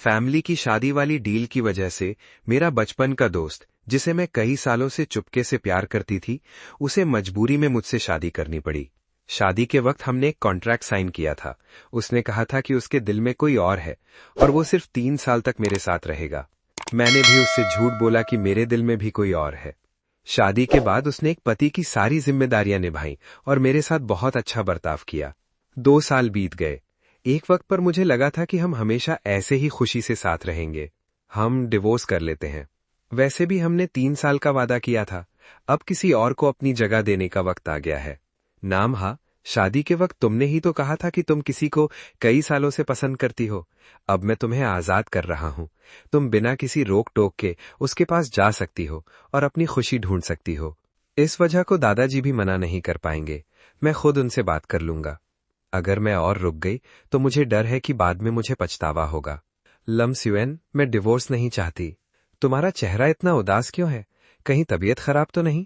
Family की शादी वाली डील की वजह से मेरा बचपन का दोस्त, जिसे मैं कई सालों से चुपके से प्यार करती थी, उसे मजबूरी में मुझसे शादी करनी पड़ी। शादी के वक्त हमने एक कॉन्ट्रैक्ट साइन किया था। उसने कहा था कि उसके दिल में कोई और है और वो सिर्फ 3 साल तक मेरे साथ रहेगा। मैंने भी उससे झूठ बोला कि मेरे दिल में भी कोई और है। शादी के बाद उसने एक पति की सारी जिम्मेदारियां निभाई और मेरे साथ बहुत अच्छा बर्ताव किया। 2 साल बीत गए। एक वक्त पर मुझे लगा था कि हम हमेशा ऐसे ही खुशी से साथ रहेंगे। हम डिवोर्स कर लेते हैं। वैसे भी हमने 3 साल का वादा किया था। अब किसी और को अपनी जगह देने का वक्त आ गया है। नाम हा, शादी के वक्त तुमने ही तो कहा था कि तुम किसी को कई सालों से पसंद करती हो। अब मैं तुम्हें आजाद कर रहा हूं। तुम बिना किसी रोक टोक के उसके पास जा सकती हो और अपनी खुशी ढूंढ सकती हो। इस वजह को दादाजी भी मना नहीं कर पाएंगे। मैं खुद उनसे बात कर लूंगा। अगर मैं और रुक गई तो मुझे डर है कि बाद में मुझे पछतावा होगा। लम स्युएन, मैं डिवोर्स नहीं चाहती। तुम्हारा चेहरा इतना उदास क्यों है? कहीं तबीयत खराब तो नहीं?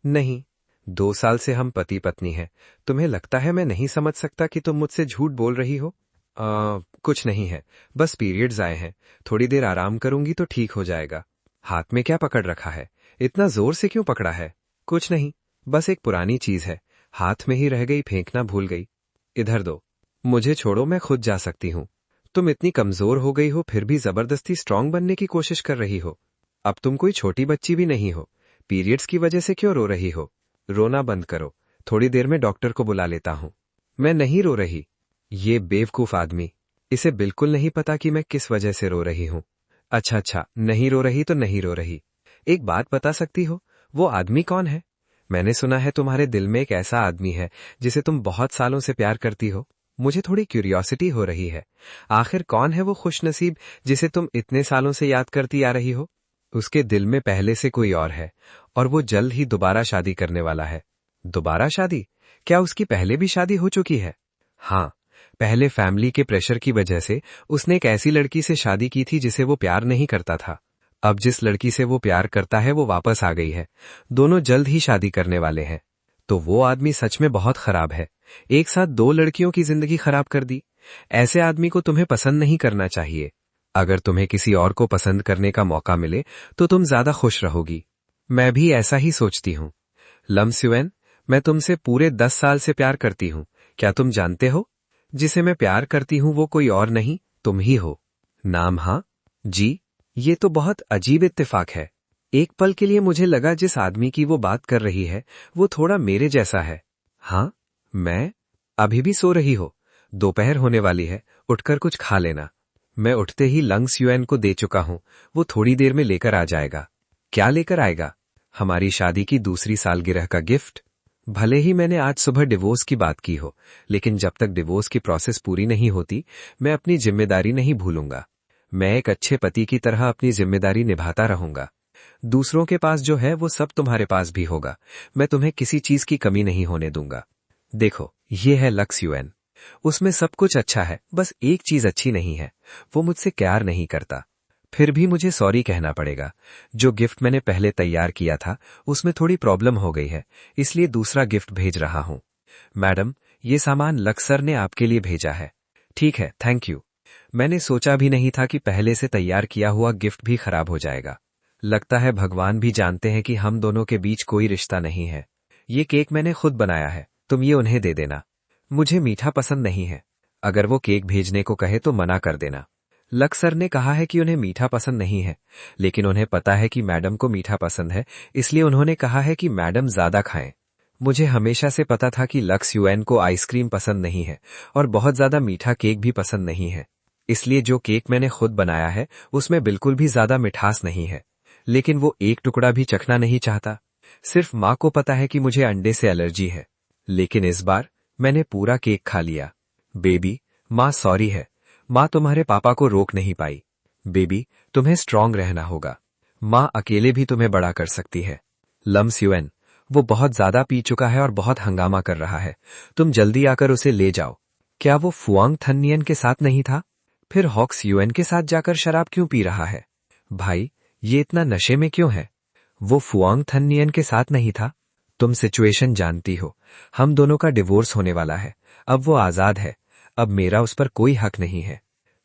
नहीं, 2 साल से हम पति पत्नी हैं। तुम्हें लगता है मैं नहीं समझ सकता कि तुम मुझसे झूठ बोल रही हो? कुछ नहीं है, बस पीरियड्स आए हैं। थोड़ी देर आराम करूंगी तो ठीक हो जाएगा। हाथ में क्या पकड़ रखा है? इतना जोर से क्यों पकड़ा है? कुछ नहीं, बस एक पुरानी चीज है, हाथ में ही रह गई, फेंकना भूल गई। इधर दो, मुझे छोड़ो, मैं खुद जा सकती हूँ। तुम इतनी कमजोर हो गई हो फिर भी जबरदस्ती स्ट्रांग बनने की कोशिश कर रही हो। अब तुम कोई छोटी बच्ची भी नहीं हो। पीरियड्स की वजह से क्यों रो रही हो? रोना बंद करो। थोड़ी देर में डॉक्टर को बुला लेता हूँ। मैं नहीं रो रही। ये बेवकूफ आदमी, इसे बिल्कुल नहीं पता कि मैं किस वजह से रो रही हूँ। अच्छा, नहीं रो रही तो नहीं रो रही। एक बात बता सकती हो, वो आदमी कौन है? मैंने सुना है तुम्हारे दिल में एक ऐसा आदमी है जिसे तुम बहुत सालों से प्यार करती हो। मुझे थोड़ी क्यूरियोसिटी हो रही है। आखिर कौन है वो खुशनसीब जिसे तुम इतने सालों से याद करती आ रही हो? उसके दिल में पहले से कोई और है और वो जल्द ही दोबारा शादी करने वाला है। दोबारा शादी? क्या उसकी पहले भी शादी हो चुकी है? हाँ, पहले फैमिली के प्रेशर की वजह से उसने एक ऐसी लड़की से शादी की थी जिसे वो प्यार नहीं करता था। अब जिस लड़की से वो प्यार करता है वो वापस आ गई है। दोनों जल्द ही शादी करने वाले हैं। तो वो आदमी सच में बहुत खराब है। एक साथ 2 लड़कियों की जिंदगी खराब कर दी। ऐसे आदमी को तुम्हें पसंद नहीं करना चाहिए। अगर तुम्हें किसी और को पसंद करने का मौका मिले तो तुम ज्यादा खुश रहोगी। मैं भी ऐसा ही सोचती हूँ। लम स्युएन, मैं तुमसे पूरे 10 साल से प्यार करती हूँ। क्या तुम जानते हो? जिसे मैं प्यार करती हूँ वो कोई और नहीं, तुम ही हो। नाम हा? जी, ये तो बहुत अजीब इत्तेफाक है। एक पल के लिए मुझे लगा जिस आदमी की वो बात कर रही है वो थोड़ा मेरे जैसा है। हाँ, मैं? अभी भी सो रही हो? दोपहर होने वाली है, उठकर कुछ खा लेना। मैं उठते ही लंग स्युएन को दे चुका हूं, वो थोड़ी देर में लेकर आ जाएगा। क्या लेकर आएगा? हमारी शादी की दूसरी सालगिरह का गिफ्ट। भले ही मैंने आज सुबह डिवोर्स की बात की हो, लेकिन जब तक डिवोर्स की प्रोसेस पूरी नहीं होती मैं अपनी जिम्मेदारी नहीं भूलूंगा। मैं एक अच्छे पति की तरह अपनी जिम्मेदारी निभाता रहूंगा। दूसरों के पास जो है वो सब तुम्हारे पास भी होगा। मैं तुम्हें किसी चीज की कमी नहीं होने दूंगा। देखो, ये है लक्स यूएन। उसमें सब कुछ अच्छा है, बस एक चीज अच्छी नहीं है, वो मुझसे प्यार नहीं करता। फिर भी मुझे सॉरी कहना पड़ेगा। जो गिफ्ट मैंने पहले तैयार किया था उसमें थोड़ी प्रॉब्लम हो गई है, इसलिए दूसरा गिफ्ट भेज रहा हूं। मैडम, ये सामान लक्स सर ने आपके लिए भेजा है। ठीक है, थैंक यू। मैंने सोचा भी नहीं था कि पहले से तैयार किया हुआ गिफ्ट भी खराब हो जाएगा। लगता है भगवान भी जानते हैं कि हम दोनों के बीच कोई रिश्ता नहीं है। ये केक मैंने खुद बनाया है, तुम ये उन्हें दे देना। मुझे मीठा पसंद नहीं है। अगर वो केक भेजने को कहे तो मना कर देना। लक्स सर ने कहा है कि उन्हें मीठा पसंद नहीं है, लेकिन उन्हें पता है कि मैडम को मीठा पसंद है, इसलिए उन्होंने कहा है कि मैडम ज्यादा खाएं। मुझे हमेशा से पता था कि लक्स यूएन को आइसक्रीम पसंद नहीं है और बहुत ज्यादा मीठा केक भी पसंद नहीं है, इसलिए जो केक मैंने खुद बनाया है उसमें बिल्कुल भी ज्यादा मिठास नहीं है। लेकिन वो एक टुकड़ा भी चखना नहीं चाहता। सिर्फ माँ को पता है कि मुझे अंडे से एलर्जी है, लेकिन इस बार मैंने पूरा केक खा लिया। बेबी, माँ सॉरी है। माँ तुम्हारे पापा को रोक नहीं पाई। बेबी, तुम्हें स्ट्रांग रहना होगा। माँ अकेले भी तुम्हें बड़ा कर सकती है। लम स्युएन, वो बहुत ज्यादा पी चुका है और बहुत हंगामा कर रहा है। तुम जल्दी आकर उसे ले जाओ। क्या वो फुआंग थन्नियन के साथ नहीं था? फिर हॉक्स यूएन के साथ जाकर शराब क्यों पी रहा है? भाई, ये इतना नशे में क्यों है? वो फुआंग थन्नियन के साथ नहीं था। तुम सिचुएशन जानती हो। हम दोनों का डिवोर्स होने वाला है। अब वो आजाद है। अब मेरा उस पर कोई हक नहीं है।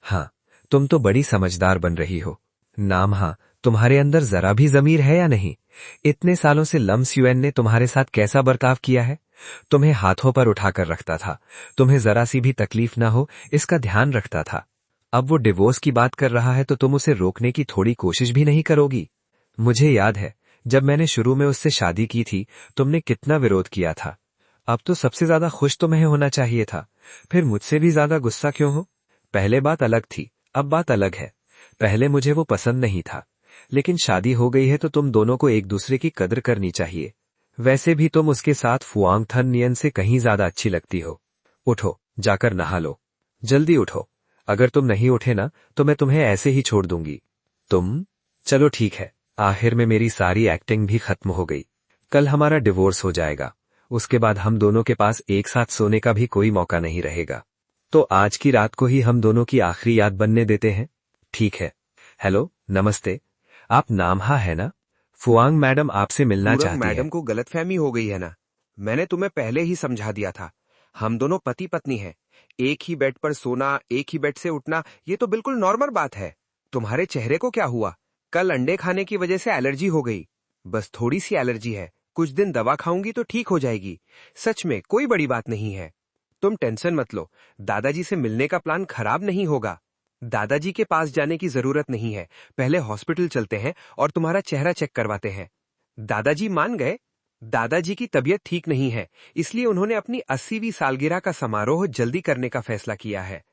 हाँ, तुम तो बड़ी समझदार बन रही हो। नाम हाँ, तुम्हारे अंदर जरा भी जमीर है या नहीं? इतने सालों से लम्स यूएन ने तुम्हारे साथ कैसा बर्ताव किया है? तुम्हें हाथों पर उठाकर रखता था, तुम्हें जरा सी भी तकलीफ ना हो इसका ध्यान रखता था। अब वो डिवोर्स की बात कर रहा है तो तुम उसे रोकने की थोड़ी कोशिश भी नहीं करोगी? मुझे याद है, जब मैंने शुरू में उससे शादी की थी, तुमने कितना विरोध किया था। अब तो सबसे ज्यादा खुश तुम्हें होना चाहिए था, फिर मुझसे भी ज्यादा गुस्सा क्यों हो? पहले बात अलग थी, अब बात अलग है। पहले मुझे वो पसंद नहीं था, लेकिन शादी हो गई है तो तुम दोनों को एक दूसरे की कदर करनी चाहिए। वैसे भी तुम उसके साथ फुआंग थन नियन से कहीं ज्यादा अच्छी लगती हो। उठो, जाकर नहा लो। जल्दी उठो, अगर तुम नहीं उठे ना तो मैं तुम्हें ऐसे ही छोड़ दूंगी। तुम? चलो ठीक है, आखिर में मेरी सारी एक्टिंग भी खत्म हो गई। कल हमारा डिवोर्स हो जाएगा, उसके बाद हम दोनों के पास एक साथ सोने का भी कोई मौका नहीं रहेगा। तो आज की रात को ही हम दोनों की आखिरी याद बनने देते हैं। ठीक है। हेलो, नमस्ते। आप नामहा है ना? फुआंग मैडम आपसे मिलना पूरब चाहती है। मैडम को गलतफहमी हो गई है ना। मैंने तुम्हें पहले ही समझा दिया था, हम दोनों पति पत्नी हैं। एक ही बेड पर सोना, एक ही बेड से उठना, ये तो बिल्कुल नॉर्मल बात है। तुम्हारे चेहरे को क्या हुआ? कल अंडे खाने की वजह से एलर्जी हो गई। बस थोड़ी सी एलर्जी है, कुछ दिन दवा खाऊंगी तो ठीक हो जाएगी। सच में कोई बड़ी बात नहीं है। तुम टेंशन मत लो, दादाजी से मिलने का प्लान खराब नहीं होगा। दादाजी के पास जाने की जरूरत नहीं है, पहले हॉस्पिटल चलते हैं और तुम्हारा चेहरा चेक करवाते हैं। दादाजी मान गए। दादाजी की तबीयत ठीक नहीं है, इसलिए उन्होंने अपनी 80वीं सालगिरह का समारोह जल्दी करने का फैसला किया है।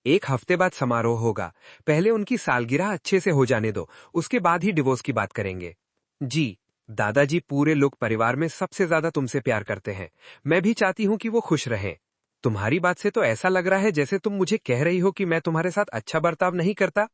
एक हफ्ते बाद समारोह होगा, पहले उनकी सालगिरह अच्छे से हो जाने दो, उसके बाद ही डिवोर्स की बात करेंगे। जी, दादाजी पूरे लोग परिवार में सबसे ज्यादा तुमसे प्यार करते हैं। मैं भी चाहती हूँ कि वो खुश रहें। तुम्हारी बात से तो ऐसा लग रहा है जैसे तुम मुझे कह रही हो कि मैं तुम्हारे साथ अच्छा बर्ताव नहीं करता।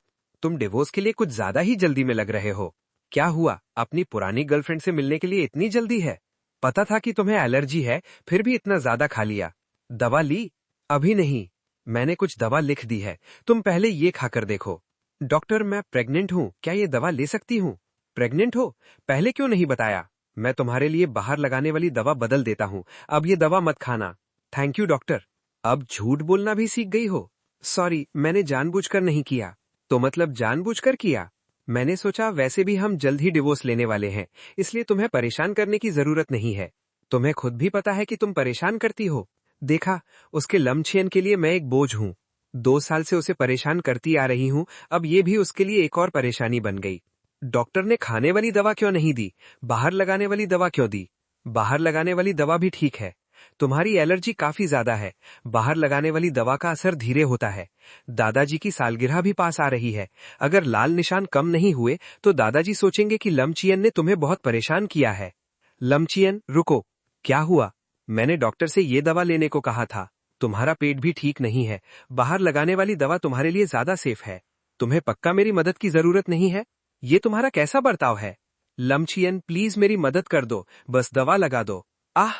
तुम डिवोर्स के लिए कुछ ज्यादा ही जल्दी में लग रहे हो। क्या हुआ, अपनी पुरानी गर्लफ्रेंड से मिलने के लिए इतनी जल्दी है? पता था कि तुम्हें एलर्जी है, फिर भी इतना ज्यादा खा लिया। दवा ली? अभी नहीं, मैंने कुछ दवा लिख दी है, तुम पहले ये खाकर देखो। डॉक्टर, मैं प्रेग्नेंट हूँ, क्या ये दवा ले सकती हूँ? प्रेग्नेंट हो? पहले क्यों नहीं बताया? मैं तुम्हारे लिए बाहर लगाने वाली दवा बदल देता हूँ, अब ये दवा मत खाना। Thank you doctor. अब झूठ बोलना भी सीख गई हो? सॉरी, मैंने जानबूझकर नहीं किया। तो मतलब जानबूझकर किया? मैंने सोचा वैसे भी हम जल्द ही डिवोर्स लेने वाले हैं, इसलिए तुम्हें परेशान करने की जरूरत नहीं है। तुम्हें खुद भी पता है कि तुम परेशान करती हो। देखा, उसके लमछियन के लिए मैं एक बोझ हूँ। 2 साल से उसे परेशान करती आ रही हूँ, अब ये भी उसके लिए एक और परेशानी बन गई। डॉक्टर ने खाने वाली दवा क्यों नहीं दी, बाहर लगाने वाली दवा क्यों दी? बाहर लगाने वाली दवा भी ठीक है, तुम्हारी एलर्जी काफी ज्यादा है, बाहर लगाने वाली दवा का असर धीरे होता है। दादाजी की सालगिरह भी पास आ रही है, अगर लाल निशान कम नहीं हुए तो दादाजी सोचेंगे कि लमचियन ने तुम्हें बहुत परेशान किया है। लमचियन, रुको, क्या हुआ? मैंने डॉक्टर से ये दवा लेने को कहा था। तुम्हारा पेट भी ठीक नहीं है, बाहर लगाने वाली दवा तुम्हारे लिए ज्यादा सेफ है। तुम्हें पक्का मेरी मदद की जरूरत नहीं है? ये तुम्हारा कैसा बर्ताव है? लमचियन, प्लीज मेरी मदद कर दो, बस दवा लगा दो। आह,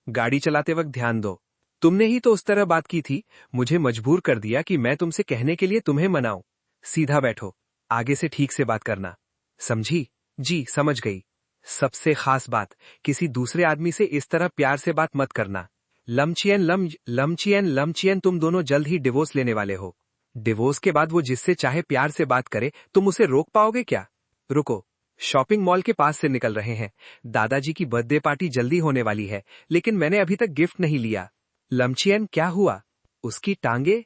गाड़ी चलाते वक्त ध्यान दो। तुमने ही तो उस तरह बात की थी, मुझे मजबूर कर दिया कि मैं तुमसे कहने के लिए तुम्हें मनाऊं। सीधा बैठो, आगे से ठीक से बात करना, समझी? जी, समझ गई। सबसे खास बात, किसी दूसरे आदमी से इस तरह प्यार से बात मत करना। लमचियन, तुम दोनों जल्द ही डिवोर्स लेने वाले हो। डिवोर्स के बाद वो जिससे चाहे प्यार से बात करे, तुम उसे रोक पाओगे क्या? रुको, शॉपिंग मॉल के पास से निकल रहे हैं। दादाजी की बर्थडे पार्टी जल्दी होने वाली है, लेकिन मैंने अभी तक गिफ्ट नहीं लिया। लमचियन, क्या हुआ? उसकी टांगे?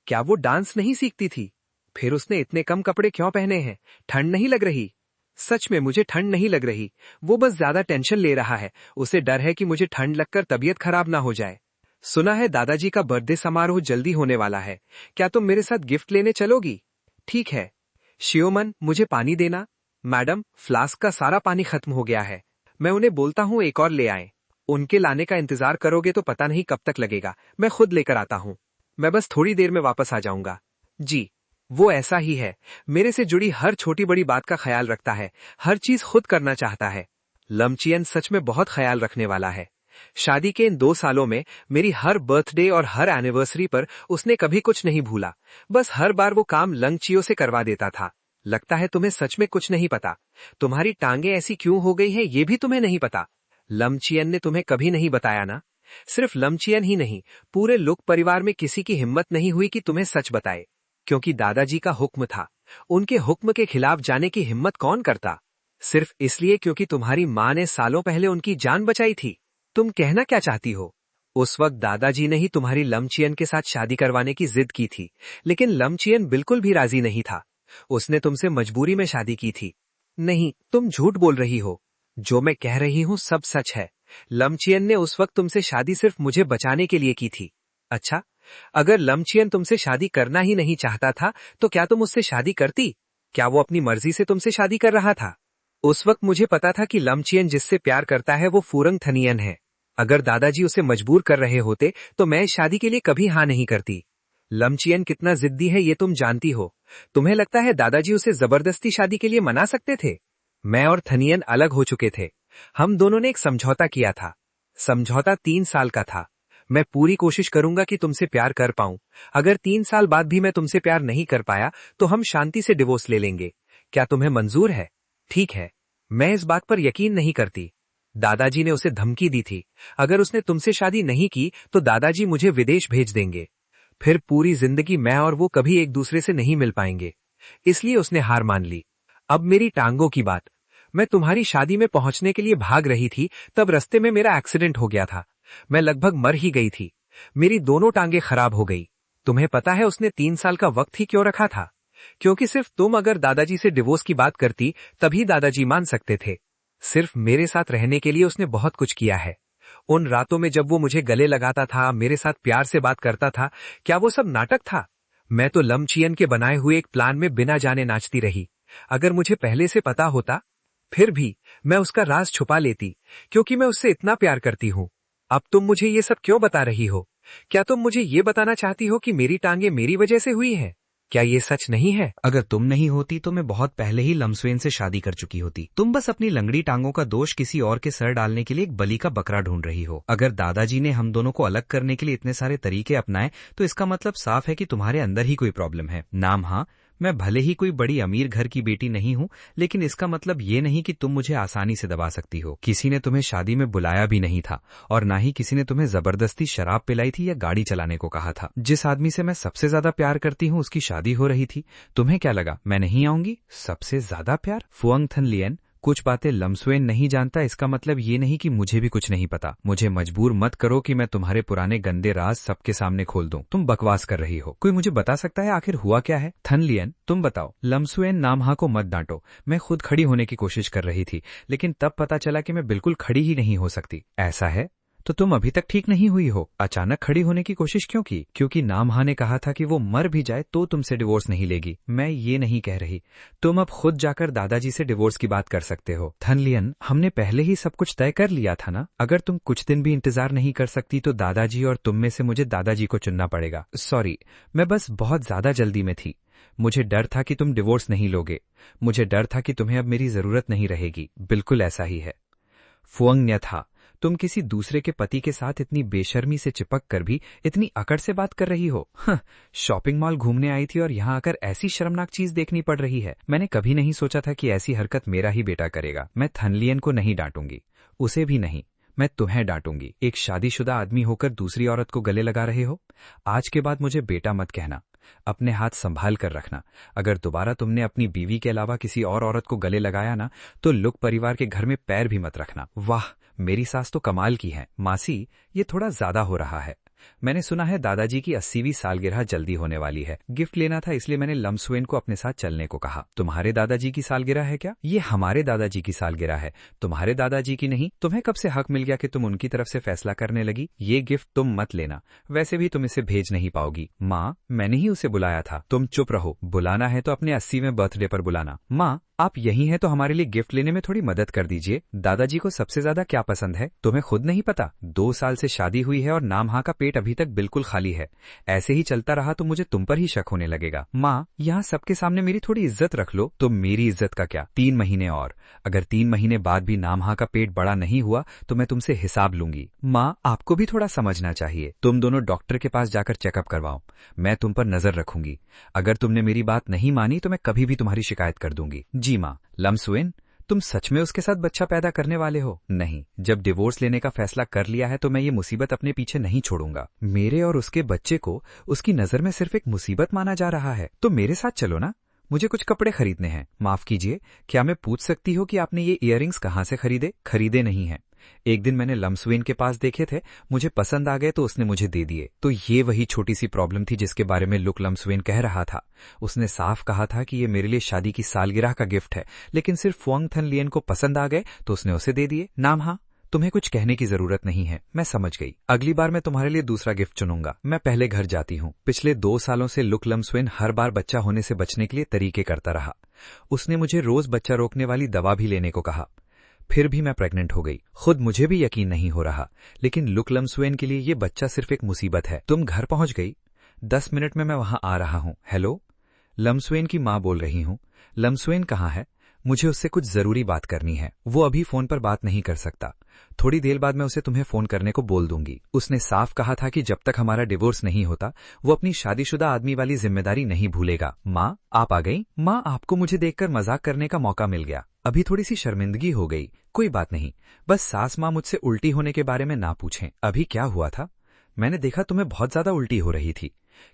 क्या वो डांस नहीं सीखती थी? फिर उसने इतने कम कपड़े क्यों पहने हैं? ठंड नहीं लग रही? सच में मुझे ठंड नहीं लग रही, वो बस ज्यादा टेंशन ले रहा है, उसे डर है कि मुझे ठंड लगकर तबीयत खराब ना हो जाए। सुना है दादाजी का बर्थडे समारोह जल्दी होने वाला है, क्या तुम मेरे साथ गिफ्ट लेने चलोगी? ठीक है। शियोमन, मुझे पानी देना। मैडम, फ्लास्क का सारा पानी खत्म हो गया है, मैं उन्हें बोलता हूँ एक और ले आए। उनके लाने का इंतजार करोगे तो पता नहीं कब तक लगेगा, मैं खुद लेकर आता हूँ। मैं बस थोड़ी देर में वापस आ जाऊंगा। जी, वो ऐसा ही है, मेरे से जुड़ी हर छोटी बड़ी बात का ख्याल रखता है, हर चीज खुद करना चाहता है। लमचियन सच में बहुत ख्याल रखने वाला है। शादी के इन 2 सालों में मेरी हर बर्थडे और हर एनिवर्सरी पर उसने कभी कुछ नहीं भूला, बस हर बार वो काम लंगचियो से करवा देता था। लगता है तुम्हें सच में कुछ नहीं पता, तुम्हारी टांगे ऐसी क्यों हो गई है ये भी तुम्हें नहीं पता। लमचियन ने तुम्हें कभी नहीं बताया ना? सिर्फ लमचियन ही नहीं, पूरे लुक परिवार में किसी की हिम्मत नहीं हुई कि तुम्हें सच बताए। क्योंकि दादाजी का हुक्म था। उनके हुक्म के खिलाफ जाने की हिम्मत कौन करता? सिर्फ इसलिए क्योंकि तुम्हारी माँ ने सालों पहले उनकी जान बचाई थी। तुम कहना क्या चाहती हो? उस वक्त दादाजी ने ही तुम्हारी लमचियन के साथ शादी करवाने की जिद की थी, लेकिन लमचियन बिल्कुल भी राजी नहीं था। उसने तुमसे मजबूरी में शादी की थी। नहीं, तुम झूठ बोल रही हो। जो मैं कह रही हूँ सब सच है। लमचियन ने उस वक्त तुमसे शादी सिर्फ मुझे बचाने के लिए की थी। अच्छा, अगर लमचियन तुमसे शादी करना ही नहीं चाहता था, तो क्या तुम उससे शादी करती? क्या वो अपनी मर्जी से तुमसे शादी कर रहा था? उस वक्त मुझे पता था कि लमचियन जिससे प्यार करता है वो फूरंग थनियन है। अगर दादाजी उसे मजबूर कर रहे होते तो मैं इस शादी के लिए कभी हाँ नहीं करती। लमचियन कितना जिद्दी है ये तुम जानती हो। तुम्हें लगता है दादाजी उसे जबरदस्ती शादी के लिए मना सकते थे? मैं और थनियन अलग हो चुके थे। हम दोनों ने एक समझौता किया था। समझौता 3 साल का था। मैं पूरी कोशिश करूंगा कि तुमसे प्यार कर पाऊं। अगर 3 साल बाद भी मैं तुमसे प्यार नहीं कर पाया तो हम शांति से डिवोर्स ले लेंगे। क्या तुम्हें मंजूर है? ठीक है। मैं इस बात पर यकीन नहीं करती। दादाजी ने उसे धमकी दी थी, अगर उसने तुमसे शादी नहीं की तो दादाजी मुझे विदेश भेज देंगे। फिर पूरी जिंदगी मैं और वो कभी एक दूसरे से नहीं मिल पाएंगे। इसलिए उसने हार मान ली। अब मेरी टांगों की बात। मैं तुम्हारी शादी में पहुंचने के लिए भाग रही थी, तब रास्ते में मेरा एक्सीडेंट हो गया था। मैं लगभग मर ही गई थी। मेरी दोनों टांगे खराब हो गई। तुम्हें पता है उसने 3 साल का वक्त ही क्यों रखा था? क्योंकि सिर्फ तुम अगर दादाजी से डिवोर्स की बात करती तभी दादाजी मान सकते थे। सिर्फ मेरे साथ रहने के लिए उसने बहुत कुछ किया है। उन रातों में जब वो मुझे गले लगाता था, मेरे साथ प्यार से बात करता था, क्या वो सब नाटक था? मैं तो लमचियन के बनाए हुए एक प्लान में बिना जाने नाचती रही। अगर मुझे पहले से पता होता, फिर भी मैं उसका राज छुपा लेती, क्योंकि मैं उससे इतना प्यार करती हूँ। अब तुम मुझे ये सब क्यों बता रही हो? क्या तुम मुझे ये बताना चाहती हो कि मेरी टांगे मेरी वजह से हुई हैं? क्या ये सच नहीं है? अगर तुम नहीं होती तो मैं बहुत पहले ही लमसवेन से शादी कर चुकी होती। तुम बस अपनी लंगड़ी टांगों का दोष किसी और के सर डालने के लिए एक बलि का बकरा ढूंढ रही हो। अगर दादाजी ने हम दोनों को अलग करने के लिए इतने सारे तरीके अपनाए तो इसका मतलब साफ है कि तुम्हारे अंदर ही कोई प्रॉब्लम है। नाम हाँ, मैं भले ही कोई बड़ी अमीर घर की बेटी नहीं हूँ, लेकिन इसका मतलब ये नहीं कि तुम मुझे आसानी से दबा सकती हो। किसी ने तुम्हें शादी में बुलाया भी नहीं था और ना ही किसी ने तुम्हें जबरदस्ती शराब पिलाई थी या गाड़ी चलाने को कहा था। जिस आदमी से मैं सबसे ज्यादा प्यार करती हूँ उसकी शादी हो रही थी। तुम्हें क्या लगा मैं नहीं आऊंगी? सबसे ज्यादा प्यार? फुआंग थन लियन, कुछ बातें लमसवेन नहीं जानता इसका मतलब ये नहीं कि मुझे भी कुछ नहीं पता। मुझे मजबूर मत करो कि मैं तुम्हारे पुराने गंदे राज सबके सामने खोल दूं। तुम बकवास कर रही हो। कोई मुझे बता सकता है आखिर हुआ क्या है? थन लियन, तुम बताओ। लमसवेन, नामहा को मत डांटो। मैं खुद खड़ी होने की कोशिश कर रही थी, लेकिन तब पता चला कि मैं बिल्कुल खड़ी ही नहीं हो सकती। ऐसा है? तो तुम अभी तक ठीक नहीं हुई हो। अचानक खड़ी होने की कोशिश क्यों की? क्योंकि नामहा ने कहा था कि वो मर भी जाए तो तुमसे डिवोर्स नहीं लेगी। मैं ये नहीं कह रही। तुम अब खुद जाकर दादाजी से डिवोर्स की बात कर सकते हो। थन लियन, हमने पहले ही सब कुछ तय कर लिया था ना। अगर तुम कुछ दिन भी इंतजार नहीं कर सकती तो दादाजी और तुम में से मुझे दादाजी को चुनना पड़ेगा। सॉरी, मैं बस बहुत ज्यादा जल्दी में थी। मुझे डर था कि तुम डिवोर्स नहीं लोगे। मुझे डर था कि तुम्हें अब मेरी जरूरत नहीं रहेगी। बिल्कुल ऐसा ही है। फुआंग न्या था, तुम किसी दूसरे के पति के साथ इतनी बेशर्मी से चिपक कर भी इतनी अकड़ से बात कर रही हो। शॉपिंग मॉल घूमने आई थी और यहाँ आकर ऐसी शर्मनाक चीज देखनी पड़ रही है। मैंने कभी नहीं सोचा था कि ऐसी हरकत मेरा ही बेटा करेगा। मैं थनलियन को नहीं डांटूंगी, उसे भी नहीं। मैं तुम्हें डांटूंगी। एक शादीशुदा आदमी होकर दूसरी औरत को गले लगा रहे हो। आज के बाद मुझे बेटा मत कहना। अपने हाथ संभाल कर रखना। अगर दोबारा तुमने अपनी बीवी के अलावा किसी और औरत को गले लगाया ना तो लुक परिवार के घर में पैर भी मत रखना। वाह, मेरी सास तो कमाल की है। मासी, ये थोड़ा ज्यादा हो रहा है। मैंने सुना है दादाजी की 80वीं सालगिरह जल्दी होने वाली है। गिफ्ट लेना था इसलिए मैंने लमसवेन को अपने साथ चलने को कहा। तुम्हारे दादाजी की सालगिरह है क्या? ये हमारे दादाजी की सालगिरह है, तुम्हारे दादाजी की नहीं। तुम्हें कब से हक मिल गया कि तुम उनकी तरफ से फैसला करने लगी? ये गिफ्ट तुम मत लेना, वैसे भी तुम इसे भेज नहीं पाओगी। माँ, मैंने ही उसे बुलाया था। तुम चुप रहो। बुलाना है तो अपने 80वें बर्थडे पर बुलाना। माँ, आप यही हैं तो हमारे लिए गिफ्ट लेने में थोड़ी मदद कर दीजिए। दादाजी को सबसे ज्यादा क्या पसंद है तुम्हें खुद नहीं पता? 2 साल से शादी हुई है और नामहा का पेट अभी तक बिल्कुल खाली है। ऐसे ही चलता रहा तो मुझे तुम पर ही शक होने लगेगा। माँ, यहाँ सबके सामने मेरी थोड़ी इज्जत रख लो। तो मेरी इज्जत का क्या? 3 महीने और। अगर 3 महीने बाद भी नामहा का पेट बड़ा नहीं हुआ तो मैं तुमसे हिसाब लूंगी। माँ, आपको भी थोड़ा समझना चाहिए। तुम दोनों डॉक्टर के पास जाकर चेकअप करवाओ। मैं तुम पर नजर रखूंगी। अगर तुमने मेरी बात नहीं मानी तो मैं कभी भी तुम्हारी शिकायत कर दूंगी। जी माँ। लमसवेन, तुम सच में उसके साथ बच्चा पैदा करने वाले हो? नहीं, जब डिवोर्स लेने का फैसला कर लिया है तो मैं ये मुसीबत अपने पीछे नहीं छोड़ूंगा। मेरे और उसके बच्चे को उसकी नजर में सिर्फ एक मुसीबत माना जा रहा है। तो मेरे साथ चलो ना, मुझे कुछ कपड़े खरीदने हैं। माफ कीजिए, क्या मैं पूछ सकती हूँ कि आपने ये इयररिंग्स कहाँ से खरीदे? खरीदे नहीं हैं। एक दिन मैंने लम्सवेन के पास देखे थे, मुझे पसंद आ गए तो उसने मुझे दे दिए। तो ये वही छोटी सी प्रॉब्लम थी जिसके बारे में लुक लम्सवेन कह रहा था। उसने साफ कहा था कि ये मेरे लिए शादी की सालगिरह का गिफ्ट है, लेकिन सिर्फ फुआंग थन लियन को पसंद आ गए तो उसने उसे दे दिए। नाम हाँ, तुम्हें कुछ कहने की जरूरत नहीं है, मैं समझ गई। अगली बार मैं तुम्हारे लिए दूसरा गिफ्ट चुनूंगा। मैं पहले घर जाती हूँ। पिछले 2 सालों से लुक लम्सवेन हर बार बच्चा होने से बचने के लिए तरीके करता रहा। उसने मुझे रोज बच्चा रोकने वाली दवा भी लेने को कहा, फिर भी मैं प्रेग्नेंट हो गई। खुद मुझे भी यकीन नहीं हो रहा, लेकिन लुक लम्सवेन के लिए ये बच्चा सिर्फ एक मुसीबत है। तुम घर पहुंच गई? 10 मिनट में मैं वहां आ रहा हूं। हेलो, लम्सवेन की मां बोल रही हूं। लम्सवेन कहाँ है? मुझे उससे कुछ जरूरी बात करनी है। वो अभी फोन पर बात नहीं कर सकता। थोड़ी देर बाद मैं उसे तुम्हें फोन करने को बोल दूंगी। उसने साफ कहा था कि जब तक हमारा डिवोर्स नहीं होता वो अपनी शादीशुदा आदमी वाली जिम्मेदारी नहीं भूलेगा। माँ, आप आ गई? माँ, आपको मुझे देखकर मजाक करने का मौका मिल गया। अभी थोड़ी सी शर्मिंदगी हो गई। कोई बात नहीं, बस सास माँ मुझसे उल्टी होने के बारे में ना पूछें। अभी क्या हुआ था? मैंने देखा तुम्हें बहुत ज्यादा उल्टी हो रही थी।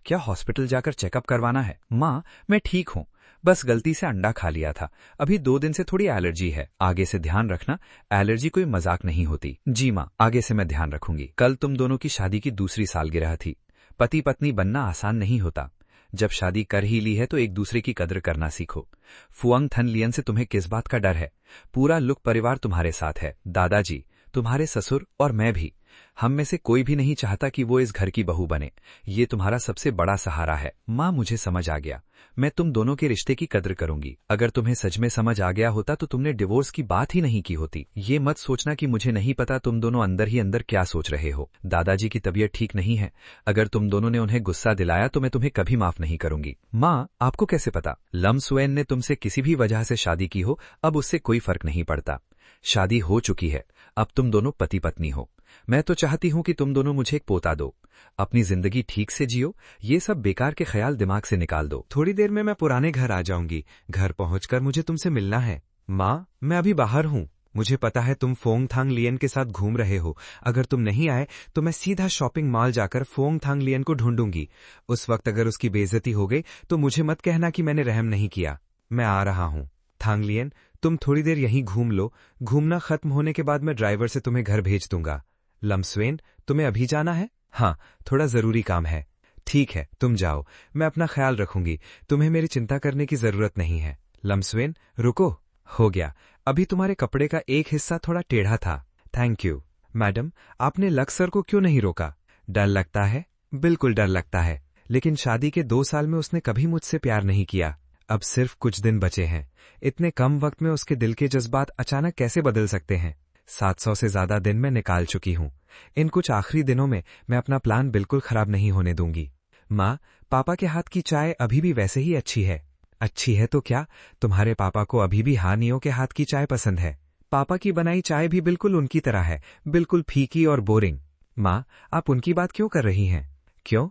क्या हॉस्पिटल जाकर चेकअप करवाना है? माँ, मैं ठीक हूँ, बस गलती से अंडा खा लिया था। अभी 2 दिन से थोड़ी एलर्जी है। आगे से ध्यान रखना, एलर्जी कोई मजाक नहीं होती। जी माँ, आगे से मैं ध्यान रखूंगी। कल तुम दोनों की शादी की दूसरी सालगिरह थी। पति पत्नी बनना आसान नहीं होता। जब शादी कर ही ली है तो एक दूसरे की कदर करना सीखो। फुआंग थन लियन से तुम्हें किस बात का डर है? पूरा लुक परिवार तुम्हारे साथ है। दादाजी, तुम्हारे ससुर और मैं भी। हम में से कोई भी नहीं चाहता कि वो इस घर की बहू बने। ये तुम्हारा सबसे बड़ा सहारा है। माँ, मुझे समझ आ गया। मैं तुम दोनों के रिश्ते की कदर करूंगी। अगर तुम्हें सच में समझ आ गया होता तो तुमने डिवोर्स की बात ही नहीं की होती। ये मत सोचना कि मुझे नहीं पता तुम दोनों अंदर ही अंदर क्या सोच रहे हो। दादाजी की तबीयत ठीक नहीं है। अगर तुम दोनों ने उन्हें गुस्सा दिलाया तो मैं तुम्हें कभी माफ नहीं करूंगी। माँ, आपको कैसे पता? लम्सवेन ने तुमसे किसी भी वजह से शादी की हो, अब उससे कोई फर्क नहीं पड़ता। शादी हो चुकी है, अब तुम दोनों पति पत्नी हो। मैं तो चाहती हूं कि तुम दोनों मुझे एक पोता दो। अपनी जिंदगी ठीक से जियो, ये सब बेकार के ख्याल दिमाग से निकाल दो। थोड़ी देर में मैं पुराने घर आ जाऊंगी। घर पहुंचकर मुझे तुमसे मिलना है। माँ, मैं अभी बाहर हूँ। मुझे पता है तुम फोंग थांग लियन के साथ घूम रहे हो। अगर तुम नहीं आए तो मैं सीधा शॉपिंग मॉल जाकर फोंग थांग लियन को ढूंढूंगी। उस वक्त अगर उसकी बेइज्जती हो गई तो मुझे मत कहना कि मैंने रहम नहीं किया। मैं आ रहा हूँ। थांग लियन, तुम थोड़ी देर यहीं घूम लो। घूमना खत्म होने के बाद मैं ड्राइवर से तुम्हें घर भेज दूंगा। लम्सवेन, तुम्हें अभी जाना है? हाँ, थोड़ा जरूरी काम है। ठीक है, तुम जाओ, मैं अपना ख्याल रखूंगी। तुम्हें मेरी चिंता करने की जरूरत नहीं है। लम्सवेन, रुको। हो गया, अभी तुम्हारे कपड़े का एक हिस्सा थोड़ा टेढ़ा था। Thank you. मैडम, आपने लक्स सर को क्यों नहीं रोका? डर लगता है? बिल्कुल डर लगता है, लेकिन शादी के 2 साल में उसने कभी मुझसे प्यार नहीं किया। अब सिर्फ कुछ दिन बचे हैं। इतने कम वक्त में उसके दिल के जज्बात अचानक कैसे बदल सकते हैं? 700 से ज्यादा दिन मैं निकाल चुकी हूँ। इन कुछ आखिरी दिनों में मैं अपना प्लान बिल्कुल खराब नहीं होने दूंगी। माँ, पापा के हाथ की चाय अभी भी वैसे ही अच्छी है। अच्छी है तो क्या, तुम्हारे पापा को अभी भी हानियों के हाथ की चाय पसंद है। पापा की बनाई चाय भी बिल्कुल उनकी तरह है, बिल्कुल फीकी और बोरिंग। माँ, आप उनकी बात क्यों कर रही हैं? क्यों?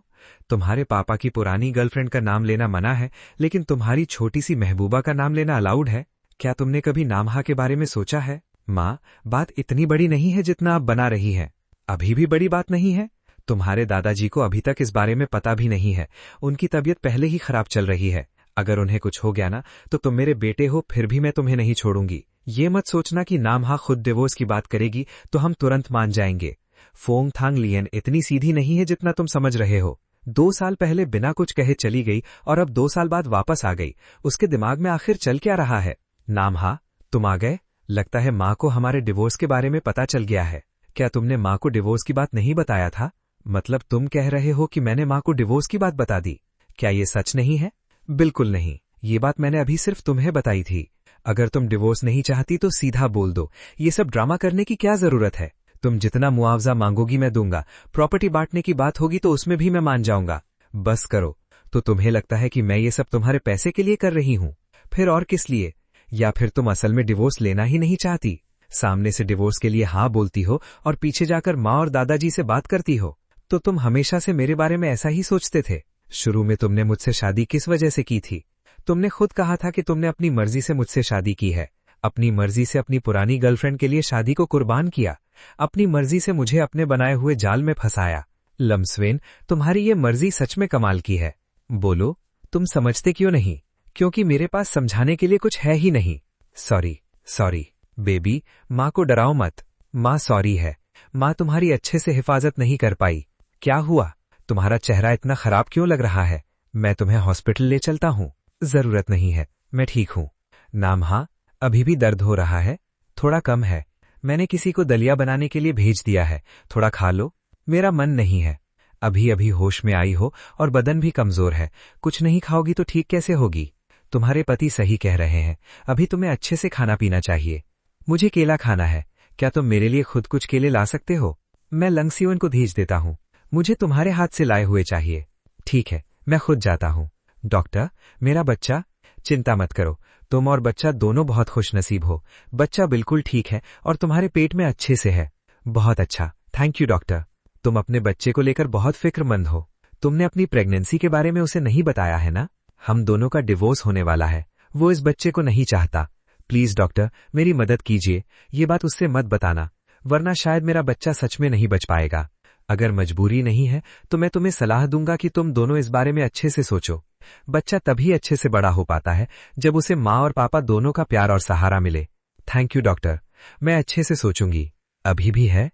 तुम्हारे पापा की पुरानी गर्लफ्रेंड का नाम लेना मना है, लेकिन तुम्हारी छोटी सी महबूबा का नाम लेना अलाउड है। क्या तुमने कभी नामहा के बारे में सोचा है? माँ, बात इतनी बड़ी नहीं है जितना आप बना रही हैं। अभी भी बड़ी बात नहीं है? तुम्हारे दादाजी को अभी तक इस बारे में पता भी नहीं है। उनकी तबीयत पहले ही खराब चल रही है। अगर उन्हें कुछ हो गया ना तो तुम मेरे बेटे हो, फिर भी मैं तुम्हें नहीं छोड़ूंगी। ये मत सोचना कि नामहा खुद डिवोर्स की बात करेगी तो हम तुरंत मान जाएंगे। फोंग थांग लियन इतनी सीधी नहीं है जितना तुम समझ रहे हो। 2 साल पहले बिना कुछ कहे चली गई और अब 2 साल बाद वापस आ गई। उसके दिमाग में आखिर चल क्या रहा है? नामहा, तुम आ गए? लगता है माँ को हमारे डिवोर्स के बारे में पता चल गया है। क्या तुमने माँ को डिवोर्स की बात नहीं बताया था? मतलब तुम कह रहे हो कि मैंने माँ को डिवोर्स की बात बता दी? क्या ये सच नहीं है? बिल्कुल नहीं, ये बात मैंने अभी सिर्फ तुम्हें बताई थी। अगर तुम डिवोर्स नहीं चाहती तो सीधा बोल दो। ये सब ड्रामा करने की क्या जरूरत है? तुम जितना मुआवजा मांगोगी मैं दूंगा। प्रॉपर्टी बांटने की बात होगी तो उसमें भी मैं मान जाऊंगा। बस करो। तो तुम्हें लगता है कि मैं ये सब तुम्हारे पैसे के लिए कर रही हूं? फिर और किस लिए? या फिर तुम असल में डिवोर्स लेना ही नहीं चाहती? सामने से डिवोर्स के लिए हाँ बोलती हो और पीछे जाकर माँ और दादाजी से बात करती हो। तो तुम हमेशा से मेरे बारे में ऐसा ही सोचते थे। शुरू में तुमने मुझसे शादी किस वजह से की थी? तुमने खुद कहा था कि तुमने अपनी मर्जी से मुझसे शादी की है। अपनी मर्जी से अपनी पुरानी गर्लफ्रेंड के लिए शादी को कुर्बान किया, अपनी मर्जी से मुझे अपने बनाए हुए जाल में फंसाया। लम्सवेन, तुम्हारी ये मर्जी सच में कमाल की है। बोलो, तुम समझते क्यों नहीं? क्योंकि मेरे पास समझाने के लिए कुछ है ही नहीं। सॉरी बेबी, माँ को डराओ मत। माँ सॉरी है। माँ तुम्हारी अच्छे से हिफाजत नहीं कर पाई। क्या हुआ? तुम्हारा चेहरा इतना खराब क्यों लग रहा है? मैं तुम्हें हॉस्पिटल ले चलता हूँ। जरूरत नहीं है, मैं ठीक हूँ। नाम, हाँ, अभी भी दर्द हो रहा है? थोड़ा कम है। मैंने किसी को दलिया बनाने के लिए भेज दिया है, थोड़ा खा लो। मेरा मन नहीं है। अभी अभी होश में आई हो और बदन भी कमजोर है, कुछ नहीं खाओगी तो ठीक कैसे होगी? तुम्हारे पति सही कह रहे हैं, अभी तुम्हें अच्छे से खाना पीना चाहिए। मुझे केला खाना है, क्या तुम मेरे लिए खुद कुछ केले ला सकते हो? मैं लंगसियोन को भेज देता हूँ, मुझे तुम्हारे हाथ से लाए हुए चाहिए। ठीक है, मैं खुद जाता हूँ। डॉक्टर, मेरा बच्चा? चिंता मत करो, तुम और बच्चा दोनों बहुत खुशनसीब हो। बच्चा बिल्कुल ठीक है और तुम्हारे पेट में अच्छे से है। बहुत अच्छा, थैंक यू डॉक्टर। तुम अपने बच्चे को लेकर बहुत फिक्रमंद हो। तुमने अपनी प्रेगनेंसी के बारे में उसे नहीं बताया है ना? हम दोनों का डिवोर्स होने वाला है, वो इस बच्चे को नहीं चाहता। प्लीज डॉक्टर, मेरी मदद कीजिए, ये बात उससे मत बताना, वरना शायद मेरा बच्चा सच में नहीं बच पाएगा। अगर मजबूरी नहीं है तो मैं तुम्हें सलाह दूंगा कि तुम दोनों इस बारे में अच्छे से सोचो। बच्चा तभी अच्छे से बड़ा हो पाता है जब उसे माँ और पापा दोनों का प्यार और सहारा मिले। थैंक यू डॉक्टर, मैं अच्छे से सोचूंगी। अभी भी है?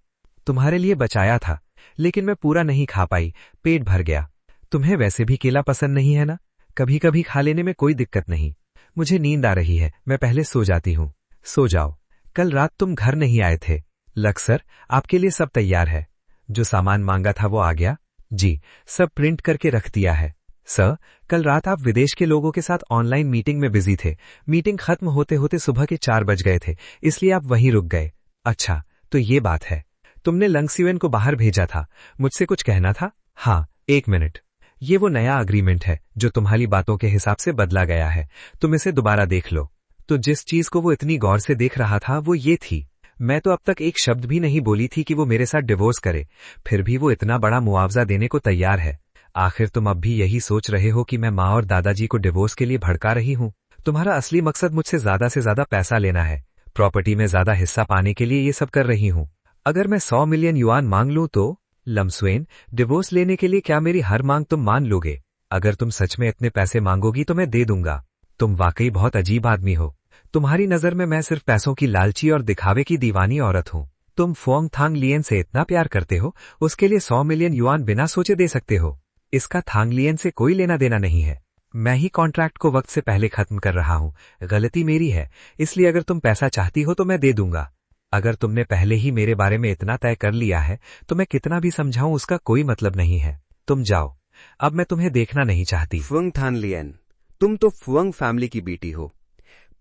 तुम्हारे लिए बचाया था, लेकिन मैं पूरा नहीं खा पाई, पेट भर गया। तुम्हें वैसे भी केला पसंद नहीं है ना? कभी कभी खा लेने में कोई दिक्कत नहीं। मुझे नींद आ रही है, मैं पहले सो जाती हूँ। सो जाओ। कल रात तुम घर नहीं आए थे। लक सर, आपके लिए सब तैयार है। जो सामान मांगा था वो आ गया? जी, सब प्रिंट करके रख दिया है। सर, कल रात आप विदेश के लोगों के साथ ऑनलाइन मीटिंग में बिजी थे। मीटिंग खत्म होते होते सुबह के 4 बज गए थे, इसलिए आप वहीं रुक गए। अच्छा, तो ये बात है। तुमने लंगसिवेन को बाहर भेजा था, मुझसे कुछ कहना था? हाँ, 1 मिनट। ये वो नया अग्रीमेंट है जो तुम्हारी बातों के हिसाब से बदला गया है, तुम इसे दोबारा देख लो। तो जिस चीज को वो इतनी गौर से देख रहा था वो ये थी, मैं तो अब तक एक शब्द भी नहीं बोली थी कि वो मेरे साथ डिवोर्स करे, फिर भी वो इतना बड़ा मुआवजा देने को तैयार है। आखिर तुम अब भी यही सोच रहे हो कि मैं माँ और दादाजी को डिवोर्स के लिए भड़का रही हूँ? तुम्हारा असली मकसद मुझसे ज्यादा पैसा लेना है, प्रॉपर्टी में ज्यादा हिस्सा पाने के लिए ये सब कर रही हूँ। अगर मैं 100 मिलियन युआन मांग लूं तो? लम्सवेन, डिवोर्स लेने के लिए क्या मेरी हर मांग तुम मान लोगे? अगर तुम सच में इतने पैसे मांगोगी तो मैं दे दूंगा। तुम वाकई बहुत अजीब आदमी हो। तुम्हारी नजर में मैं सिर्फ पैसों की लालची और दिखावे की दीवानी औरत हूँ। तुम फोंग थांग लियन से इतना प्यार करते हो, उसके लिए 100 मिलियन युआन बिना सोचे दे सकते हो। इसका थांग लियन से कोई लेना देना नहीं है। मैं ही कॉन्ट्रैक्ट को वक्त से पहले खत्म कर रहा हूँ, गलती मेरी है, इसलिए अगर तुम पैसा चाहती हो तो मैं दे दूंगा। अगर तुमने पहले ही मेरे बारे में इतना तय कर लिया है तो मैं कितना भी समझाऊं उसका कोई मतलब नहीं है। तुम जाओ, अब मैं तुम्हें देखना नहीं चाहती। फुंग थान लियन, तुम तो फुंग फैमिली की बेटी हो,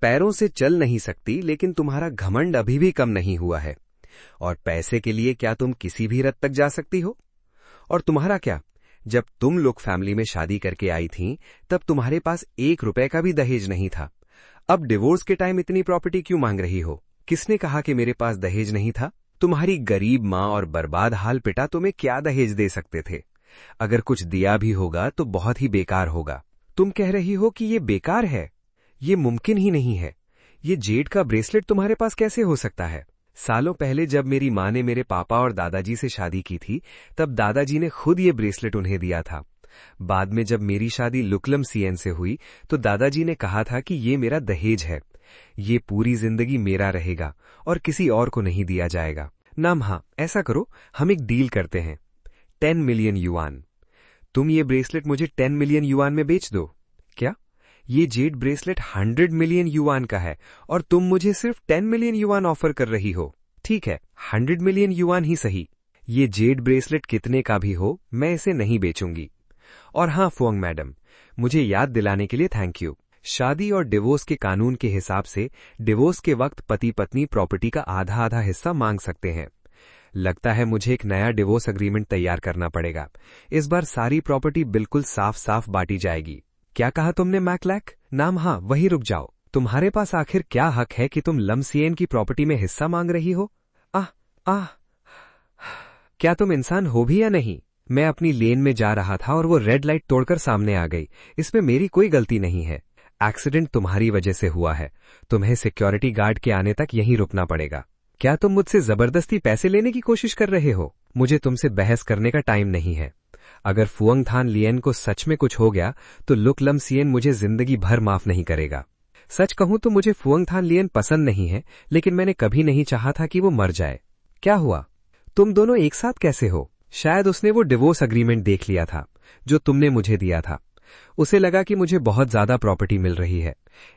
पैरों से चल नहीं सकती, लेकिन तुम्हारा घमंड अभी भी कम नहीं हुआ है। और पैसे के लिए क्या तुम किसी भी हद तक जा सकती हो? और तुम्हारा क्या, जब तुम लोग फैमिली में शादी करके आई थीं, तब तुम्हारे पास 1 रुपए का भी दहेज नहीं था। अब डिवोर्स के टाइम इतनी प्रॉपर्टी क्यों मांग रही हो? किसने कहा कि मेरे पास दहेज नहीं था? तुम्हारी गरीब माँ और बर्बाद हाल पिता तुम्हें क्या दहेज दे सकते थे? अगर कुछ दिया भी होगा तो बहुत ही बेकार होगा। तुम कह रही हो कि ये बेकार है? ये मुमकिन ही नहीं है। ये जेड का ब्रेसलेट तुम्हारे पास कैसे हो सकता है? सालों पहले जब मेरी माँ ने मेरे पापा और दादाजी से शादी की थी, तब दादाजी ने खुद ये ब्रेसलेट उन्हें दिया था। बाद में जब मेरी शादी लुकलम सीएन से हुई तो दादाजी ने कहा था कि ये मेरा दहेज है, ये पूरी जिंदगी मेरा रहेगा और किसी और को नहीं दिया जाएगा। नाम, हाँ, ऐसा करो, हम एक डील करते हैं। 10 मिलियन युआन। तुम ये ब्रेसलेट मुझे 10 मिलियन युआन में बेच दो। क्या? ये जेड ब्रेसलेट 100 मिलियन युआन का है और तुम मुझे सिर्फ 10 मिलियन युआन ऑफर कर रही हो। ठीक है, 100 मिलियन युआन ही सही। ये जेड ब्रेसलेट कितने का भी हो, मैं इसे नहीं बेचूंगी। और हाँ फुंग मैडम, मुझे याद दिलाने के लिए थैंक यू। शादी और डिवोर्स के कानून के हिसाब से डिवोर्स के वक्त पति पत्नी प्रॉपर्टी का आधा हिस्सा मांग सकते हैं। लगता है मुझे एक नया डिवोर्स एग्रीमेंट तैयार करना पड़ेगा। इस बार सारी प्रॉपर्टी बिल्कुल साफ साफ बांटी जाएगी। क्या कहा तुमने मैकलैक? नाम, हाँ, वही रुक जाओ। तुम्हारे पास आखिर क्या हक है कि तुम लम्सियन की प्रॉपर्टी में हिस्सा मांग रही हो? क्या तुम इंसान हो भी या नहीं? मैं अपनी लेन में जा रहा था और वो रेड लाइट तोड़कर सामने आ गई। इसमें मेरी कोई गलती नहीं है। एक्सीडेंट तुम्हारी वजह से हुआ है। तुम्हें सिक्योरिटी गार्ड के आने तक यहीं रुकना पड़ेगा। क्या तुम मुझसे जबरदस्ती पैसे लेने की कोशिश कर रहे हो? मुझे तुमसे बहस करने का टाइम नहीं है। अगर फुअंग थान लियन को सच में कुछ हो गया तो लुक लम सियन मुझे जिंदगी भर माफ नहीं करेगा। सच कहूं तो मुझे फुअंग थान लियन पसंद नहीं है, लेकिन मैंने कभी नहीं चाहा था कि वो मर जाए। क्या हुआ? तुम दोनों एक साथ कैसे हो? शायद उसने वो डिवोर्स अग्रीमेंट देख लिया था जो तुमने मुझे दिया था। उसे लगा कि मुझे बहुत ज्यादा प्रॉपर्टी मिल रही है,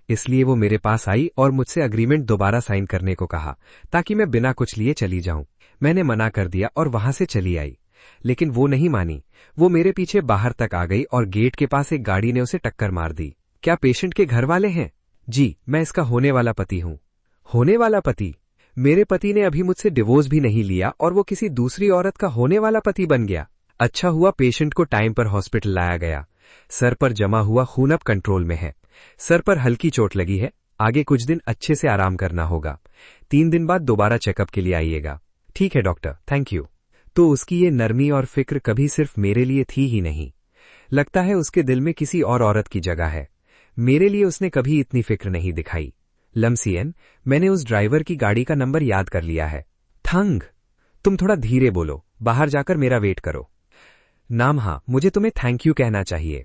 इसलिए वो मेरे पास आई और मुझसे अग्रीमेंट दोबारा साइन करने को कहा ताकि मैं बिना कुछ लिए चली जाऊं। मैंने मना कर दिया और वहां से चली आई, लेकिन वो नहीं मानी। वो मेरे पीछे बाहर तक आ गई और गेट के पास एक गाड़ी ने उसे टक्कर मार दी। क्या पेशेंट के घर वाले हैं? जी, मैं इसका होने वाला पति हूं। होने वाला पति? मेरे पति ने अभी मुझसे डिवोर्स भी नहीं लिया और वो किसी दूसरी औरत का होने वाला पति बन गया। अच्छा हुआ पेशेंट को टाइम पर हॉस्पिटल लाया गया। सर पर जमा हुआ खून अब कंट्रोल में है। सर पर हल्की चोट लगी है। आगे कुछ दिन अच्छे से आराम करना होगा। 3 दिन बाद दोबारा चेकअप के लिए आइएगा। ठीक है डॉक्टर, थैंक यू। तो उसकी ये नरमी और फिक्र कभी सिर्फ मेरे लिए थी ही नहीं। लगता है उसके दिल में किसी और औरत की जगह है। मेरे लिए उसने कभी इतनी फिक्र नहीं दिखाई। लमसियन, मैंने उस ड्राइवर की गाड़ी का नंबर याद कर लिया है। थंग, तुम थोड़ा धीरे बोलो, बाहर जाकर मेरा वेट करो। नाम हाँ, मुझे तुम्हें थैंक यू कहना चाहिए।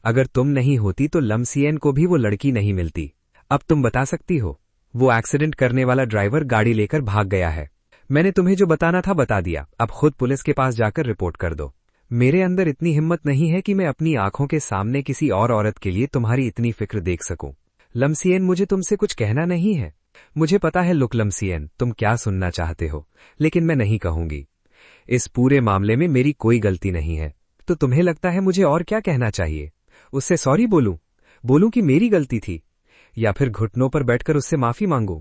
अगर तुम नहीं होती तो लमसियन को भी वो लड़की नहीं मिलती। अब तुम बता सकती हो। वो एक्सीडेंट करने वाला ड्राइवर गाड़ी लेकर भाग गया है। मैंने तुम्हें जो बताना था बता दिया। अब खुद पुलिस के पास जाकर रिपोर्ट कर दो। मेरे अंदर इतनी हिम्मत नहीं है कि मैं अपनी आंखों के सामने किसी और औरत के लिए तुम्हारी इतनी फिक्र देख सकूं। लमसियन, मुझे तुमसे कुछ कहना नहीं है। मुझे पता है लुक लमसियन, तुम क्या सुनना चाहते हो, लेकिन मैं नहीं कहूंगी। इस पूरे मामले में मेरी कोई गलती नहीं है। तो तुम्हें लगता है मुझे और क्या कहना चाहिए? उससे सॉरी बोलूं कि मेरी गलती थी, या फिर घुटनों पर बैठकर उससे माफी मांगूं?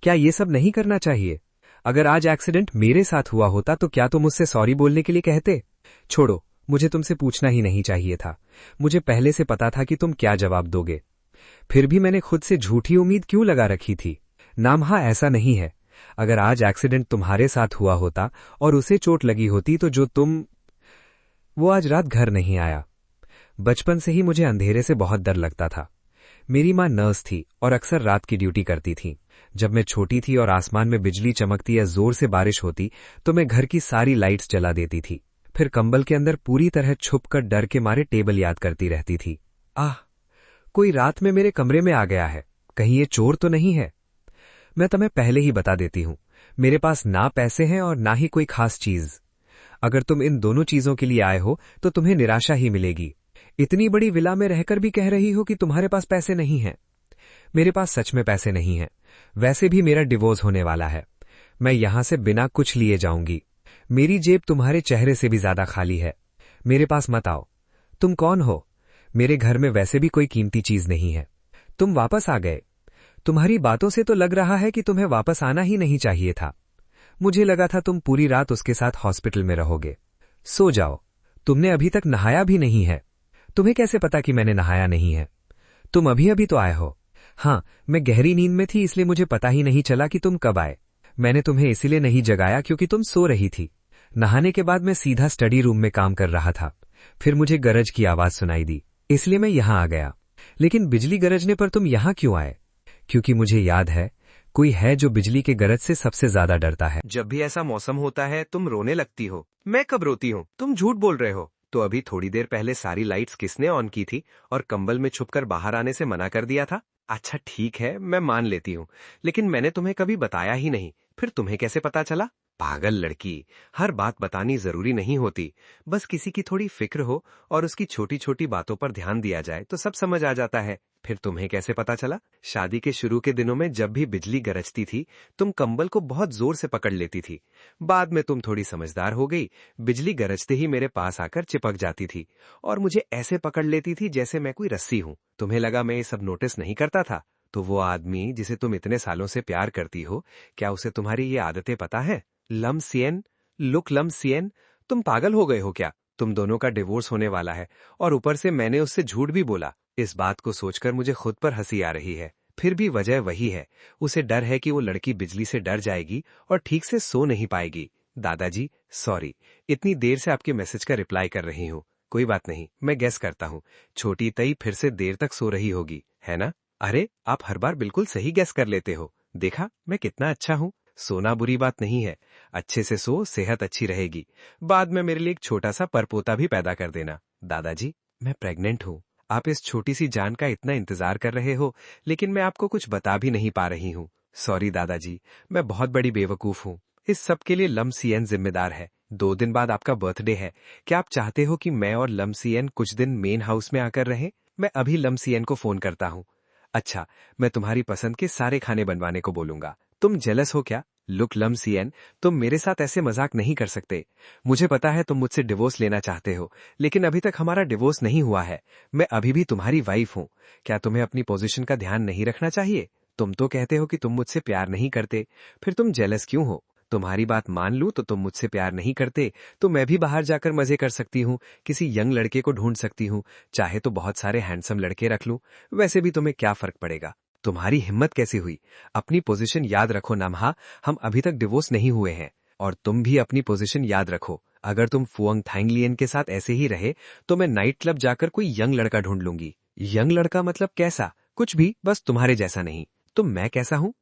क्या ये सब नहीं करना चाहिए? अगर आज एक्सीडेंट मेरे साथ हुआ होता तो क्या तुम मुझसे सॉरी बोलने के लिए कहते? छोड़ो, मुझे तुमसे पूछना ही नहीं चाहिए था। मुझे पहले से पता था कि तुम क्या जवाब दोगे। फिर भी मैंने खुद से झूठी उम्मीद क्यों लगा रखी थी? नाम हाँ, ऐसा नहीं है। अगर आज एक्सीडेंट तुम्हारे साथ हुआ होता और उसे चोट लगी होती तो वो आज रात घर नहीं आया। बचपन से ही मुझे अंधेरे से बहुत डर लगता था। मेरी मां नर्स थी और अक्सर रात की ड्यूटी करती थी। जब मैं छोटी थी और आसमान में बिजली चमकती या जोर से बारिश होती तो मैं घर की सारी लाइट्स जला देती थी। फिर कंबल के अंदर पूरी तरह छुपकर डर के मारे टेबल याद करती रहती थी। आह, कोई रात में मेरे कमरे में आ गया है। कहीं ये चोर तो नहीं है? मैं तुम्हें पहले ही बता देती हूं, मेरे पास ना पैसे हैं और ना ही कोई खास चीज। अगर तुम इन दोनों चीजों के लिए आए हो तो तुम्हें निराशा ही मिलेगी। इतनी बड़ी विला में रहकर भी कह रही हो कि तुम्हारे पास पैसे नहीं हैं। मेरे पास सच में पैसे नहीं हैं। वैसे भी मेरा डिवोर्स होने वाला है। मैं यहां से बिना कुछ लिए जाऊंगी। मेरी जेब तुम्हारे चेहरे से भी ज्यादा खाली है। मेरे पास मत आओ। तुम कौन हो? मेरे घर में वैसे भी कोई कीमती चीज नहीं है। तुम वापस आ गए। तुम्हारी बातों से तो लग रहा है कि तुम्हें वापस आना ही नहीं चाहिए था। मुझे लगा था तुम पूरी रात उसके साथ हॉस्पिटल में रहोगे। सो जाओ। तुमने अभी तक नहाया भी नहीं है। तुम्हें कैसे पता कि मैंने नहाया नहीं है? तुम अभी अभी तो आए हो। हाँ, मैं गहरी नींद में थी, इसलिए मुझे पता ही नहीं चला कि तुम कब आए। मैंने तुम्हें इसीलिए नहीं जगाया क्योंकि तुम सो रही थी। नहाने के बाद मैं सीधा स्टडी रूम में काम कर रहा था। फिर मुझे गरज की आवाज सुनाई दी, इसलिए मैं यहां आ गया। लेकिन बिजली गरजने पर तुम यहां क्यों आए? क्योंकि मुझे याद है, कोई है जो बिजली के गरज से सबसे ज्यादा डरता है। जब भी ऐसा मौसम होता है तुम रोने लगती हो। मैं कब रोती हूँ? तुम झूठ बोल रहे हो। तो अभी थोड़ी देर पहले सारी लाइट्स किसने ऑन की थी और कंबल में छुपकर बाहर आने से मना कर दिया था? अच्छा ठीक है, मैं मान लेती हूँ, लेकिन मैंने तुम्हें कभी बताया ही नहीं। फिर तुम्हें कैसे पता चला? पागल लड़की, हर बात बतानी जरूरी नहीं होती। बस किसी की थोड़ी फिक्र हो और उसकी छोटी छोटी बातों पर ध्यान दिया जाए तो सब समझ आ जाता है। फिर तुम्हें कैसे पता चला? शादी के शुरू के दिनों में जब भी बिजली गरजती थी तुम कंबल को बहुत जोर से पकड़ लेती थी। बाद में तुम थोड़ी समझदार हो गई। बिजली गरजते ही मेरे पास आकर चिपक जाती थी और मुझे ऐसे पकड़ लेती थी जैसे मैं कोई रस्सी हूं। तुम्हें लगा मैं ये सब नोटिस नहीं करता था? तो वो आदमी जिसे तुम इतने सालों से प्यार करती हो, क्या उसे तुम्हारी ये आदतें पता है? लमसियन, लुक लमसियन, तुम पागल हो गए हो क्या? तुम दोनों का डिवोर्स होने वाला है और ऊपर से मैंने उससे झूठ भी बोला। इस बात को सोचकर मुझे खुद पर हंसी आ रही है। फिर भी वजह वही है, उसे डर है कि वो लड़की बिजली से डर जाएगी और ठीक से सो नहीं पाएगी। दादाजी सॉरी, इतनी देर से आपके मैसेज का रिप्लाई कर रही हूँ। कोई बात नहीं, मैं गेस करता हूँ। छोटी तई फिर से देर तक सो रही होगी, है ना? अरे, आप हर बार बिल्कुल सही गेस कर लेते हो। देखा मैं कितना अच्छा हूँ। सोना बुरी बात नहीं है। अच्छे से सो, सेहत अच्छी रहेगी। बाद में मेरे लिए एक छोटा सा परपोता भी पैदा कर देना। दादाजी, मैं प्रेग्नेंट हूँ। आप इस छोटी सी जान का इतना इंतजार कर रहे हो, लेकिन मैं आपको कुछ बता भी नहीं पा रही हूँ। सॉरी दादाजी, मैं बहुत बड़ी बेवकूफ हूँ। इस सब के लिए लम्सियन जिम्मेदार है। 2 दिन बाद आपका बर्थडे है। क्या आप चाहते हो कि मैं और लम्सियन कुछ दिन मेन हाउस में आकर रहें? मैं अभी लम्सियन को फोन करता हूँ। अच्छा, मैं तुम्हारी पसंद के सारे खाने बनवाने को बोलूंगा। तुम जेलस हो क्या? लुक लम्सियन, तुम मेरे साथ ऐसे मजाक नहीं कर सकते। मुझे पता है तुम मुझसे डिवोर्स लेना चाहते हो, लेकिन अभी तक हमारा डिवोर्स नहीं हुआ है। मैं अभी भी तुम्हारी वाइफ हूँ। क्या तुम्हें अपनी पोजीशन का ध्यान नहीं रखना चाहिए? तुम तो कहते हो कि तुम मुझसे प्यार नहीं करते, फिर तुम जेलस क्यों हो? तुम्हारी बात मान लूं तो तुम मुझसे प्यार नहीं करते, तो मैं भी बाहर जाकर मजे कर सकती हूँ, किसी यंग लड़के को ढूंढ सकती हूँ, चाहे तो बहुत सारे हैंडसम लड़के रख लूं। वैसे भी तुम्हें क्या फर्क पड़ेगा? तुम्हारी हिम्मत कैसे हुई? अपनी पोजीशन याद रखो नमहा, हम अभी तक डिवोर्स नहीं हुए हैं। और तुम भी अपनी पोजीशन याद रखो। अगर तुम फुअंग थांगलियन के साथ ऐसे ही रहे तो मैं नाइट क्लब जाकर कोई यंग लड़का ढूंढ लूंगी। यंग लड़का मतलब कैसा? कुछ भी, बस तुम्हारे जैसा नहीं। तो मैं कैसा हूँ?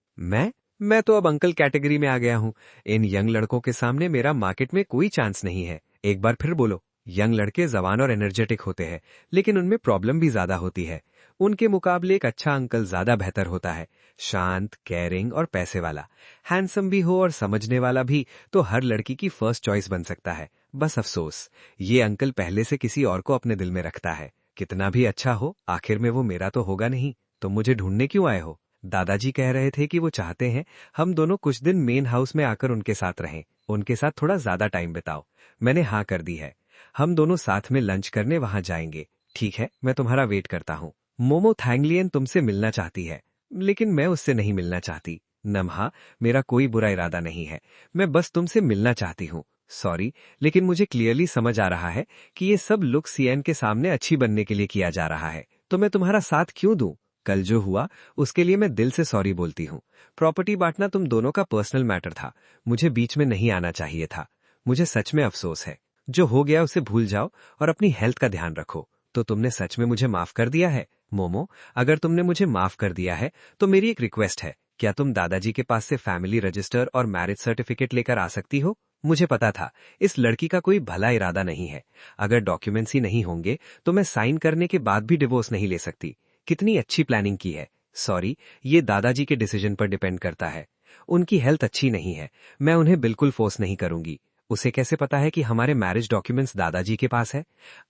मैं तो अब अंकल कैटेगरी में आ गया हूँ। इन यंग लड़कों के सामने मेरा मार्केट में कोई चांस नहीं है। एक बार फिर बोलो। यंग लड़के जवान और एनर्जेटिक होते हैं, लेकिन उनमें प्रॉब्लम भी ज्यादा होती है। उनके मुकाबले एक अच्छा अंकल ज्यादा बेहतर होता है। शांत, केयरिंग और पैसे वाला। हैंडसम भी हो और समझने वाला भी, तो हर लड़की की फर्स्ट चॉइस बन सकता है। बस अफसोस, ये अंकल पहले से किसी और को अपने दिल में रखता है। कितना भी अच्छा हो, आखिर में वो मेरा तो होगा नहीं। तुम मुझे ढूंढने क्यों आए हो? दादाजी कह रहे थे कि वो चाहते हैं हम दोनों कुछ दिन मेन हाउस में आकर उनके साथ रहें, उनके साथ थोड़ा ज्यादा टाइम बिताओ। मैंने हाँ कर दी है। हम दोनों साथ में लंच करने वहां जाएंगे। ठीक है, मैं तुम्हारा वेट करता हूँ। मोमो थैंगलियन तुमसे मिलना चाहती है, लेकिन मैं उससे नहीं मिलना चाहती। नमहा, मेरा कोई बुरा इरादा नहीं है, मैं बस तुमसे मिलना चाहती हूँ। सॉरी, लेकिन मुझे क्लियरली समझ आ रहा है कि ये सब लुक सीएन के सामने अच्छी बनने के लिए किया जा रहा है, तो मैं तुम्हारा साथ क्यों दूं? कल जो हुआ उसके लिए मैं दिल से सॉरी बोलती हूँ। प्रॉपर्टी बांटना तुम दोनों का पर्सनल मैटर था, मुझे बीच में नहीं आना चाहिए था। मुझे सच में अफसोस है। जो हो गया उसे भूल जाओ और अपनी हेल्थ का ध्यान रखो। तो तुमने सच में मुझे माफ कर दिया है? मोमो, अगर तुमने मुझे माफ कर दिया है तो मेरी एक रिक्वेस्ट है, क्या तुम दादाजी के पास से फैमिली रजिस्टर और मैरिज सर्टिफिकेट लेकर आ सकती हो? मुझे पता था इस लड़की का कोई भला इरादा नहीं है। अगर डॉक्यूमेंट्स ही नहीं होंगे तो मैं साइन करने के बाद भी डिवोर्स नहीं ले सकती। कितनी अच्छी प्लानिंग की है। सॉरी, ये दादाजी के डिसीजन पर डिपेंड करता है। उनकी हेल्थ अच्छी नहीं है, मैं उन्हें बिल्कुल फोर्स नहीं करूंगी। उसे कैसे पता है कि हमारे मैरिज डॉक्यूमेंट्स दादाजी के पास है?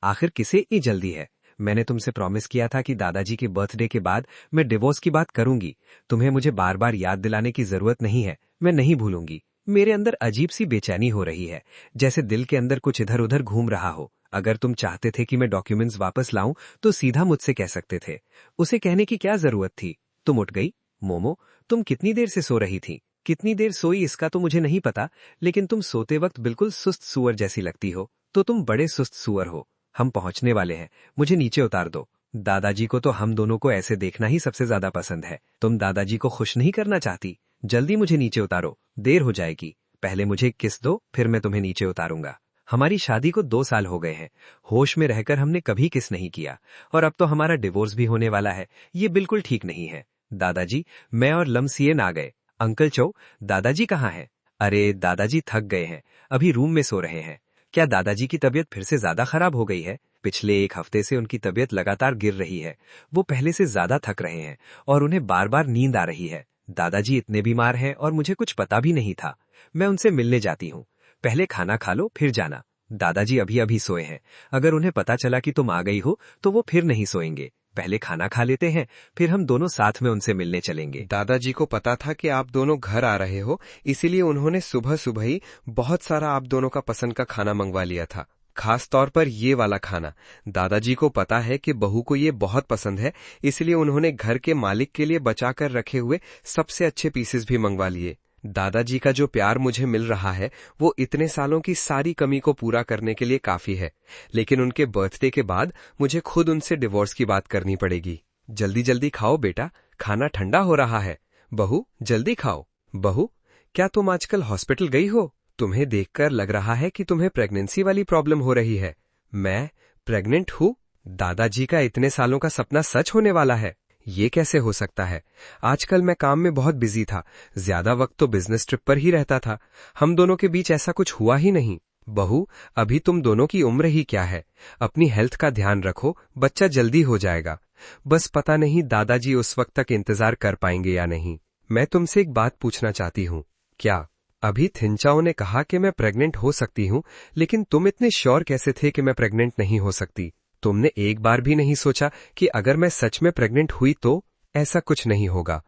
आखिर किसे इतनी जल्दी है? मैंने तुमसे प्रॉमिस किया था कि दादाजी के बर्थडे के बाद मैं डिवोर्स की बात करूंगी। तुम्हें मुझे बार बार याद दिलाने की जरूरत नहीं है, मैं नहीं भूलूंगी। मेरे अंदर अजीब सी बेचैनी हो रही है, जैसे दिल के अंदर कुछ इधर उधर घूम रहा हो। अगर तुम चाहते थे कि मैं डॉक्यूमेंट्स वापस लाऊं तो सीधा मुझसे कह सकते थे। उसे कहने की क्या जरूरत थी? तुम उठ गई। मोमो, तुम कितनी देर से सो रही थी? कितनी देर सोई इसका तो मुझे नहीं पता, लेकिन तुम सोते वक्त बिल्कुल सुस्त सुअर जैसी लगती हो। तो तुम बड़े सुस्त सुअर हो। हम पहुंचने वाले हैं, मुझे नीचे उतार दो। दादाजी को तो हम दोनों को ऐसे देखना ही सबसे ज्यादा पसंद है। तुम दादाजी को खुश नहीं करना चाहती? जल्दी मुझे नीचे उतारो, देर हो जाएगी। पहले मुझे किस दो, फिर मैं तुम्हें नीचे उतारूंगा। हमारी शादी को 2 साल हो गए हैं। होश में रहकर हमने कभी किस नहीं किया, और अब तो हमारा डिवोर्स भी होने वाला है। ये बिल्कुल ठीक नहीं है। दादाजी, मैं और लम्सियन आ गए। अंकल चो, दादाजी कहाँ हैं? अरे, दादाजी थक गए हैं, अभी रूम में सो रहे हैं। क्या दादाजी की तबीयत फिर से ज्यादा खराब हो गई है? पिछले 1 हफ्ते से उनकी तबीयत लगातार गिर रही है। वो पहले से ज्यादा थक रहे हैं और उन्हें बार बार नींद आ रही है। दादाजी इतने बीमार हैं और मुझे कुछ पता भी नहीं था। मैं उनसे मिलने जाती हूँ। पहले खाना खा लो फिर जाना। दादाजी अभी अभी सोए हैं। अगर उन्हें पता चला कि तुम आ गई हो तो वो फिर नहीं सोएंगे। पहले खाना खा लेते हैं, फिर हम दोनों साथ में उनसे मिलने चलेंगे। दादाजी को पता था कि आप दोनों घर आ रहे हो, इसीलिए उन्होंने सुबह सुबह ही बहुत सारा आप दोनों का पसंद का खाना मंगवा लिया था, खास तौर पर ये वाला खाना। दादाजी को पता है कि बहू को ये बहुत पसंद है, इसलिए उन्होंने घर के मालिक के लिए बचा कर रखे हुए सबसे अच्छे पीसेस भी मंगवा लिए। दादाजी का जो प्यार मुझे मिल रहा है वो इतने सालों की सारी कमी को पूरा करने के लिए काफी है, लेकिन उनके बर्थडे के बाद मुझे खुद उनसे डिवोर्स की बात करनी पड़ेगी। जल्दी जल्दी खाओ बेटा, खाना ठंडा हो रहा है। बहू, जल्दी खाओ। बहू, क्या तुम आजकल हॉस्पिटल गई हो? तुम्हें देखकर लग रहा है कि तुम्हें प्रेगनेंसी वाली प्रॉब्लम हो रही है। मैं प्रेग्नेंट हूँ? दादाजी का इतने सालों का सपना सच होने वाला है? ये कैसे हो सकता है? आजकल मैं काम में बहुत बिजी था, ज्यादा वक्त तो बिजनेस ट्रिप पर ही रहता था। हम दोनों के बीच ऐसा कुछ हुआ ही नहीं। बहू, अभी तुम दोनों की उम्र ही क्या है? अपनी हेल्थ का ध्यान रखो, बच्चा जल्दी हो जाएगा। बस पता नहीं दादाजी उस वक्त तक इंतजार कर पाएंगे या नहीं। मैं तुमसे एक बात पूछना चाहती हूँ। क्या? अभी थिंचाओ ने कहा कि मैं प्रेग्नेंट हो सकती हूँ, लेकिन तुम इतने श्योर कैसे थे कि मैं प्रेग्नेंट नहीं हो सकती? तुमने एक बार भी नहीं सोचा कि अगर मैं सच में प्रेग्नेंट हुई तो? ऐसा कुछ नहीं होगा।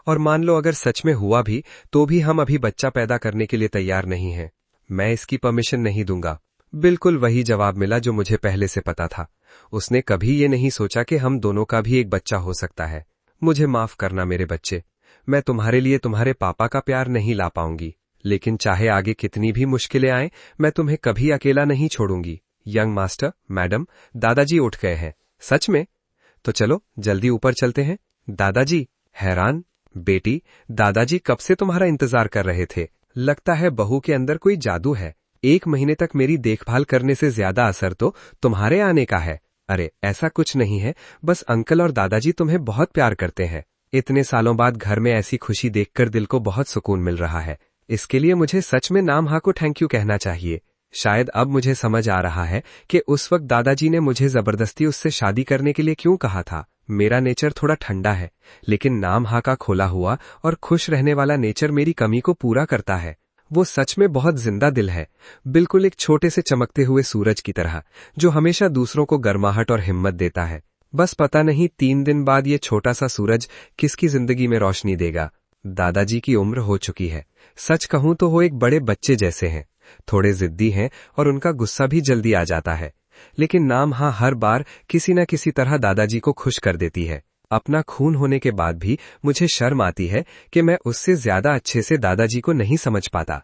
और मान लो अगर सच में हुआ भी, तो भी हम अभी बच्चा पैदा करने के लिए तैयार नहीं हैं। मैं इसकी परमिशन नहीं दूंगा। बिल्कुल वही जवाब मिला जो मुझे पहले से पता था। उसने कभी ये नहीं सोचा कि हम दोनों का भी एक बच्चा हो सकता है। मुझे माफ करना मेरे बच्चे, मैं तुम्हारे लिए तुम्हारे पापा का प्यार नहीं ला पाऊंगी, लेकिन चाहे आगे कितनी भी मुश्किलें आए, मैं तुम्हें कभी अकेला नहीं छोड़ूंगी। यंग मास्टर, मैडम, दादाजी उठ गए हैं। सच में? तो चलो जल्दी ऊपर चलते हैं। दादाजी हैरान, बेटी, दादाजी कब से तुम्हारा इंतजार कर रहे थे। लगता है बहू के अंदर कोई जादू है। 1 महीने तक मेरी देखभाल करने से ज्यादा असर तो तुम्हारे आने का है। अरे ऐसा कुछ नहीं है, बस अंकल और दादाजी तुम्हें बहुत प्यार करते हैं। इतने सालों बाद घर में ऐसी खुशी देखकर दिल को बहुत सुकून मिल रहा है। इसके लिए मुझे सच में नाम हा को थैंक यू कहना चाहिए। शायद अब मुझे समझ आ रहा है कि उस वक्त दादाजी ने मुझे जबरदस्ती उससे शादी करने के लिए क्यों कहा था। मेरा नेचर थोड़ा ठंडा है, लेकिन नाम हा का खोला हुआ और खुश रहने वाला नेचर मेरी कमी को पूरा करता है। वो सच में बहुत जिंदा दिल है, बिल्कुल एक छोटे से चमकते हुए सूरज की तरह, जो हमेशा दूसरों को गर्माहट और हिम्मत देता है। बस पता नहीं 3 दिन बाद ये छोटा सा सूरज किसकी जिंदगी में रोशनी देगा। दादाजी की उम्र हो चुकी है। सच कहूं तो वो एक बड़े बच्चे जैसे हैं, थोड़े जिद्दी हैं और उनका गुस्सा भी जल्दी आ जाता है। लेकिन नाम हा हर बार किसी न किसी तरह दादाजी को खुश कर देती है। अपना खून होने के बाद भी मुझे शर्म आती है कि मैं उससे ज्यादा अच्छे से दादाजी को नहीं समझ पाता।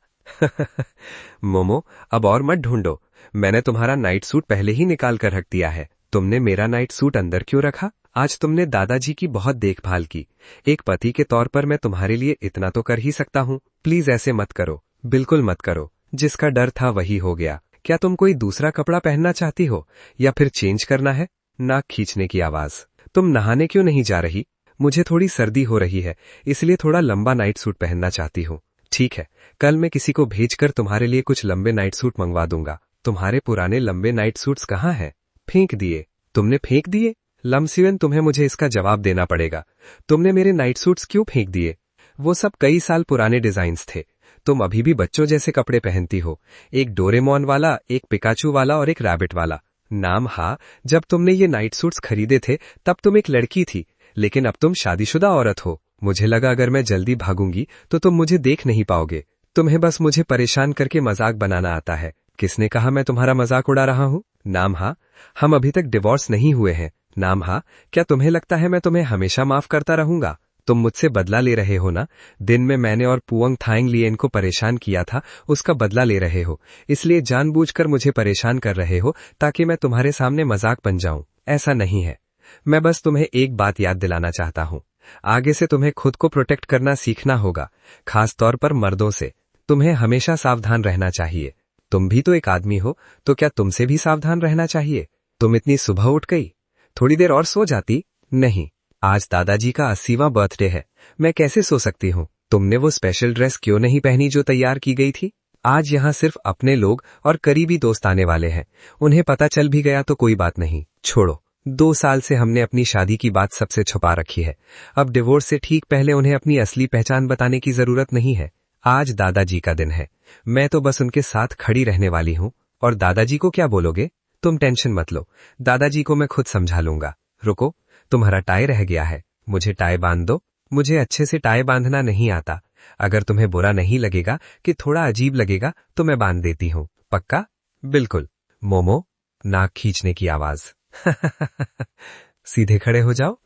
मोमो, अब और मत ढूंढो। मैंने तुम्हारा नाइट सूट पहले ही निकाल कर रख दिया है। तुमने मेरा नाइट सूट अंदर क्यों रखा? आज तुमने दादाजी की बहुत देखभाल की। एक पति के तौर पर मैं तुम्हारे लिए इतना तो कर ही सकता हूँ। प्लीज ऐसे मत करो, बिल्कुल मत करो। जिसका डर था वही हो गया। क्या तुम कोई दूसरा कपड़ा पहनना चाहती हो या फिर चेंज करना है? नाक खींचने की आवाज। तुम नहाने क्यों नहीं जा रही? मुझे थोड़ी सर्दी हो रही है, इसलिए थोड़ा लंबा नाइट सूट पहनना चाहती हूँ। ठीक है, कल मैं किसी को भेजकर तुम्हारे लिए कुछ लंबे नाइट सूट मंगवा दूंगा। तुम्हारे पुराने लंबे नाइट सूट्स कहाँ हैं? फेंक दिए। तुमने फेंक दिए? लम्सियन, तुम्हें मुझे इसका जवाब देना पड़ेगा। तुमने मेरे नाइट सूट्स क्यों फेंक दिए? वो सब कई साल पुराने डिजाइन्स थे। तुम अभी भी बच्चों जैसे कपड़े पहनती हो, एक डोरेमोन वाला, एक पिकाचू वाला और एक रैबिट वाला। नाम हा, जब तुमने ये नाइट सूट्स खरीदे थे तब तुम एक लड़की थी, लेकिन अब तुम शादीशुदा औरत हो। मुझे लगा अगर मैं जल्दी भागूंगी तो तुम मुझे देख नहीं पाओगे। तुम्हें बस मुझे परेशान करके मजाक बनाना आता है। किसने कहा मैं तुम्हारा मजाक उड़ा रहा हूँ? नाम हा, हम अभी तक डिवोर्स नहीं हुए हैं। नाम हा, क्या तुम्हें लगता है मैं तुम्हें हमेशा माफ करता रहूंगा? तुम मुझसे बदला ले रहे हो ना? दिन में मैंने और पुअंग थाइंग लिएन को परेशान किया था, उसका बदला ले रहे हो। इसलिए जानबूझकर मुझे परेशान कर रहे हो ताकि मैं तुम्हारे सामने मजाक बन जाऊं। ऐसा नहीं है। मैं बस तुम्हें एक बात याद दिलाना चाहता हूं। आगे से तुम्हें खुद को प्रोटेक्ट करना सीखना होगा, खास तौर पर मर्दों से। तुम्हें हमेशा सावधान रहना चाहिए। तुम भी तो एक आदमी हो, तो क्या तुमसे भी सावधान रहना चाहिए? तुम इतनी सुबह उठ गई, थोड़ी देर और सो जाती। नहीं, आज दादाजी का 80वां बर्थडे है, मैं कैसे सो सकती हूँ? तुमने वो स्पेशल ड्रेस क्यों नहीं पहनी जो तैयार की गई थी? आज यहाँ सिर्फ अपने लोग और करीबी दोस्त आने वाले हैं। उन्हें पता चल भी गया तो कोई बात नहीं, छोड़ो। 2 साल से हमने अपनी शादी की बात सबसे छुपा रखी है। अब डिवोर्स से ठीक पहले उन्हें अपनी असली पहचान बताने की जरूरत नहीं है। आज दादाजी का दिन है, मैं तो बस उनके साथ खड़ी रहने वाली हूँ। और दादाजी को क्या बोलोगे? तुम टेंशन मत लो, दादाजी को मैं खुद समझा लूंगा। रुको, तुम्हारा टाई रह गया है, मुझे टाई बांध दो। मुझे अच्छे से टाई बांधना नहीं आता। अगर तुम्हें बुरा नहीं लगेगा कि थोड़ा अजीब लगेगा तो मैं बांध देती हूँ। पक्का? बिल्कुल। मोमो, नाक खींचने की आवाज। सीधे खड़े हो जाओ।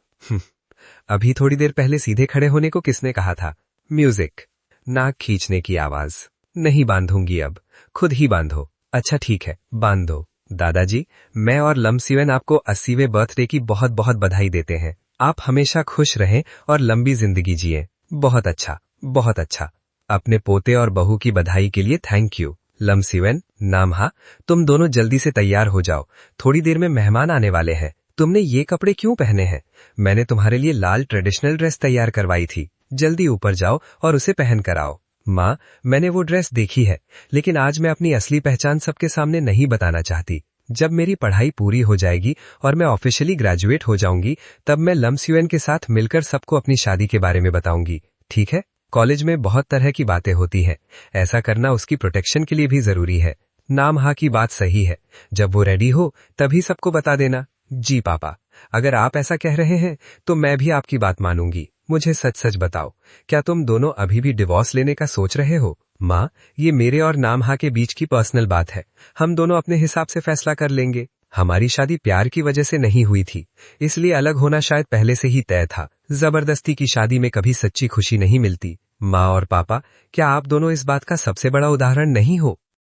अभी थोड़ी देर पहले सीधे खड़े होने को किसने कहा था? म्यूजिक। नाक खींचने की आवाज। नहीं बांधूंगी, अब खुद ही बांधो। अच्छा ठीक है, बांध दो। दादाजी, मैं और लम्सियन आपको 80वें बर्थडे की बहुत बहुत बधाई देते हैं। आप हमेशा खुश रहें और लंबी जिंदगी जिए। बहुत अच्छा, बहुत अच्छा। अपने पोते और बहू की बधाई के लिए थैंक यू। लम्स नाम हा, तुम दोनों जल्दी से तैयार हो जाओ, थोड़ी देर में मेहमान आने वाले हैं। तुमने ये कपड़े क्यों पहने हैं? मैंने तुम्हारे लिए लाल ट्रेडिशनल ड्रेस तैयार करवाई थी, जल्दी ऊपर जाओ और उसे पहन कर आओ। माँ, मैंने वो ड्रेस देखी है, लेकिन आज मैं अपनी असली पहचान सबके सामने नहीं बताना चाहती। जब मेरी पढ़ाई पूरी हो जाएगी और मैं ऑफिशियली ग्रेजुएट हो जाऊंगी, तब मैं लम्स के साथ मिलकर सबको अपनी शादी के बारे में बताऊंगी, ठीक है? कॉलेज में बहुत तरह की बातें होती हैं, ऐसा करना उसकी प्रोटेक्शन के लिए भी जरूरी है। नाम हा की बात सही है, जब वो रेडी हो तभी सबको बता देना। जी पापा, अगर आप ऐसा कह रहे हैं तो मैं भी आपकी बात मानूंगी। मुझे सच सच बताओ, क्या तुम दोनों अभी भी डिवोर्स लेने का सोच रहे हो? माँ, ये मेरे और नाम हा के बीच की पर्सनल बात है, हम दोनों अपने हिसाब से फैसला कर लेंगे। हमारी शादी प्यार की वजह से नहीं हुई थी, इसलिए अलग होना शायद पहले से ही तय था। जबरदस्ती की शादी में कभी सच्ची खुशी नहीं मिलती। माँ और पापा, क्या आप दोनों इस बात का सबसे बड़ा उदाहरण नहीं हो?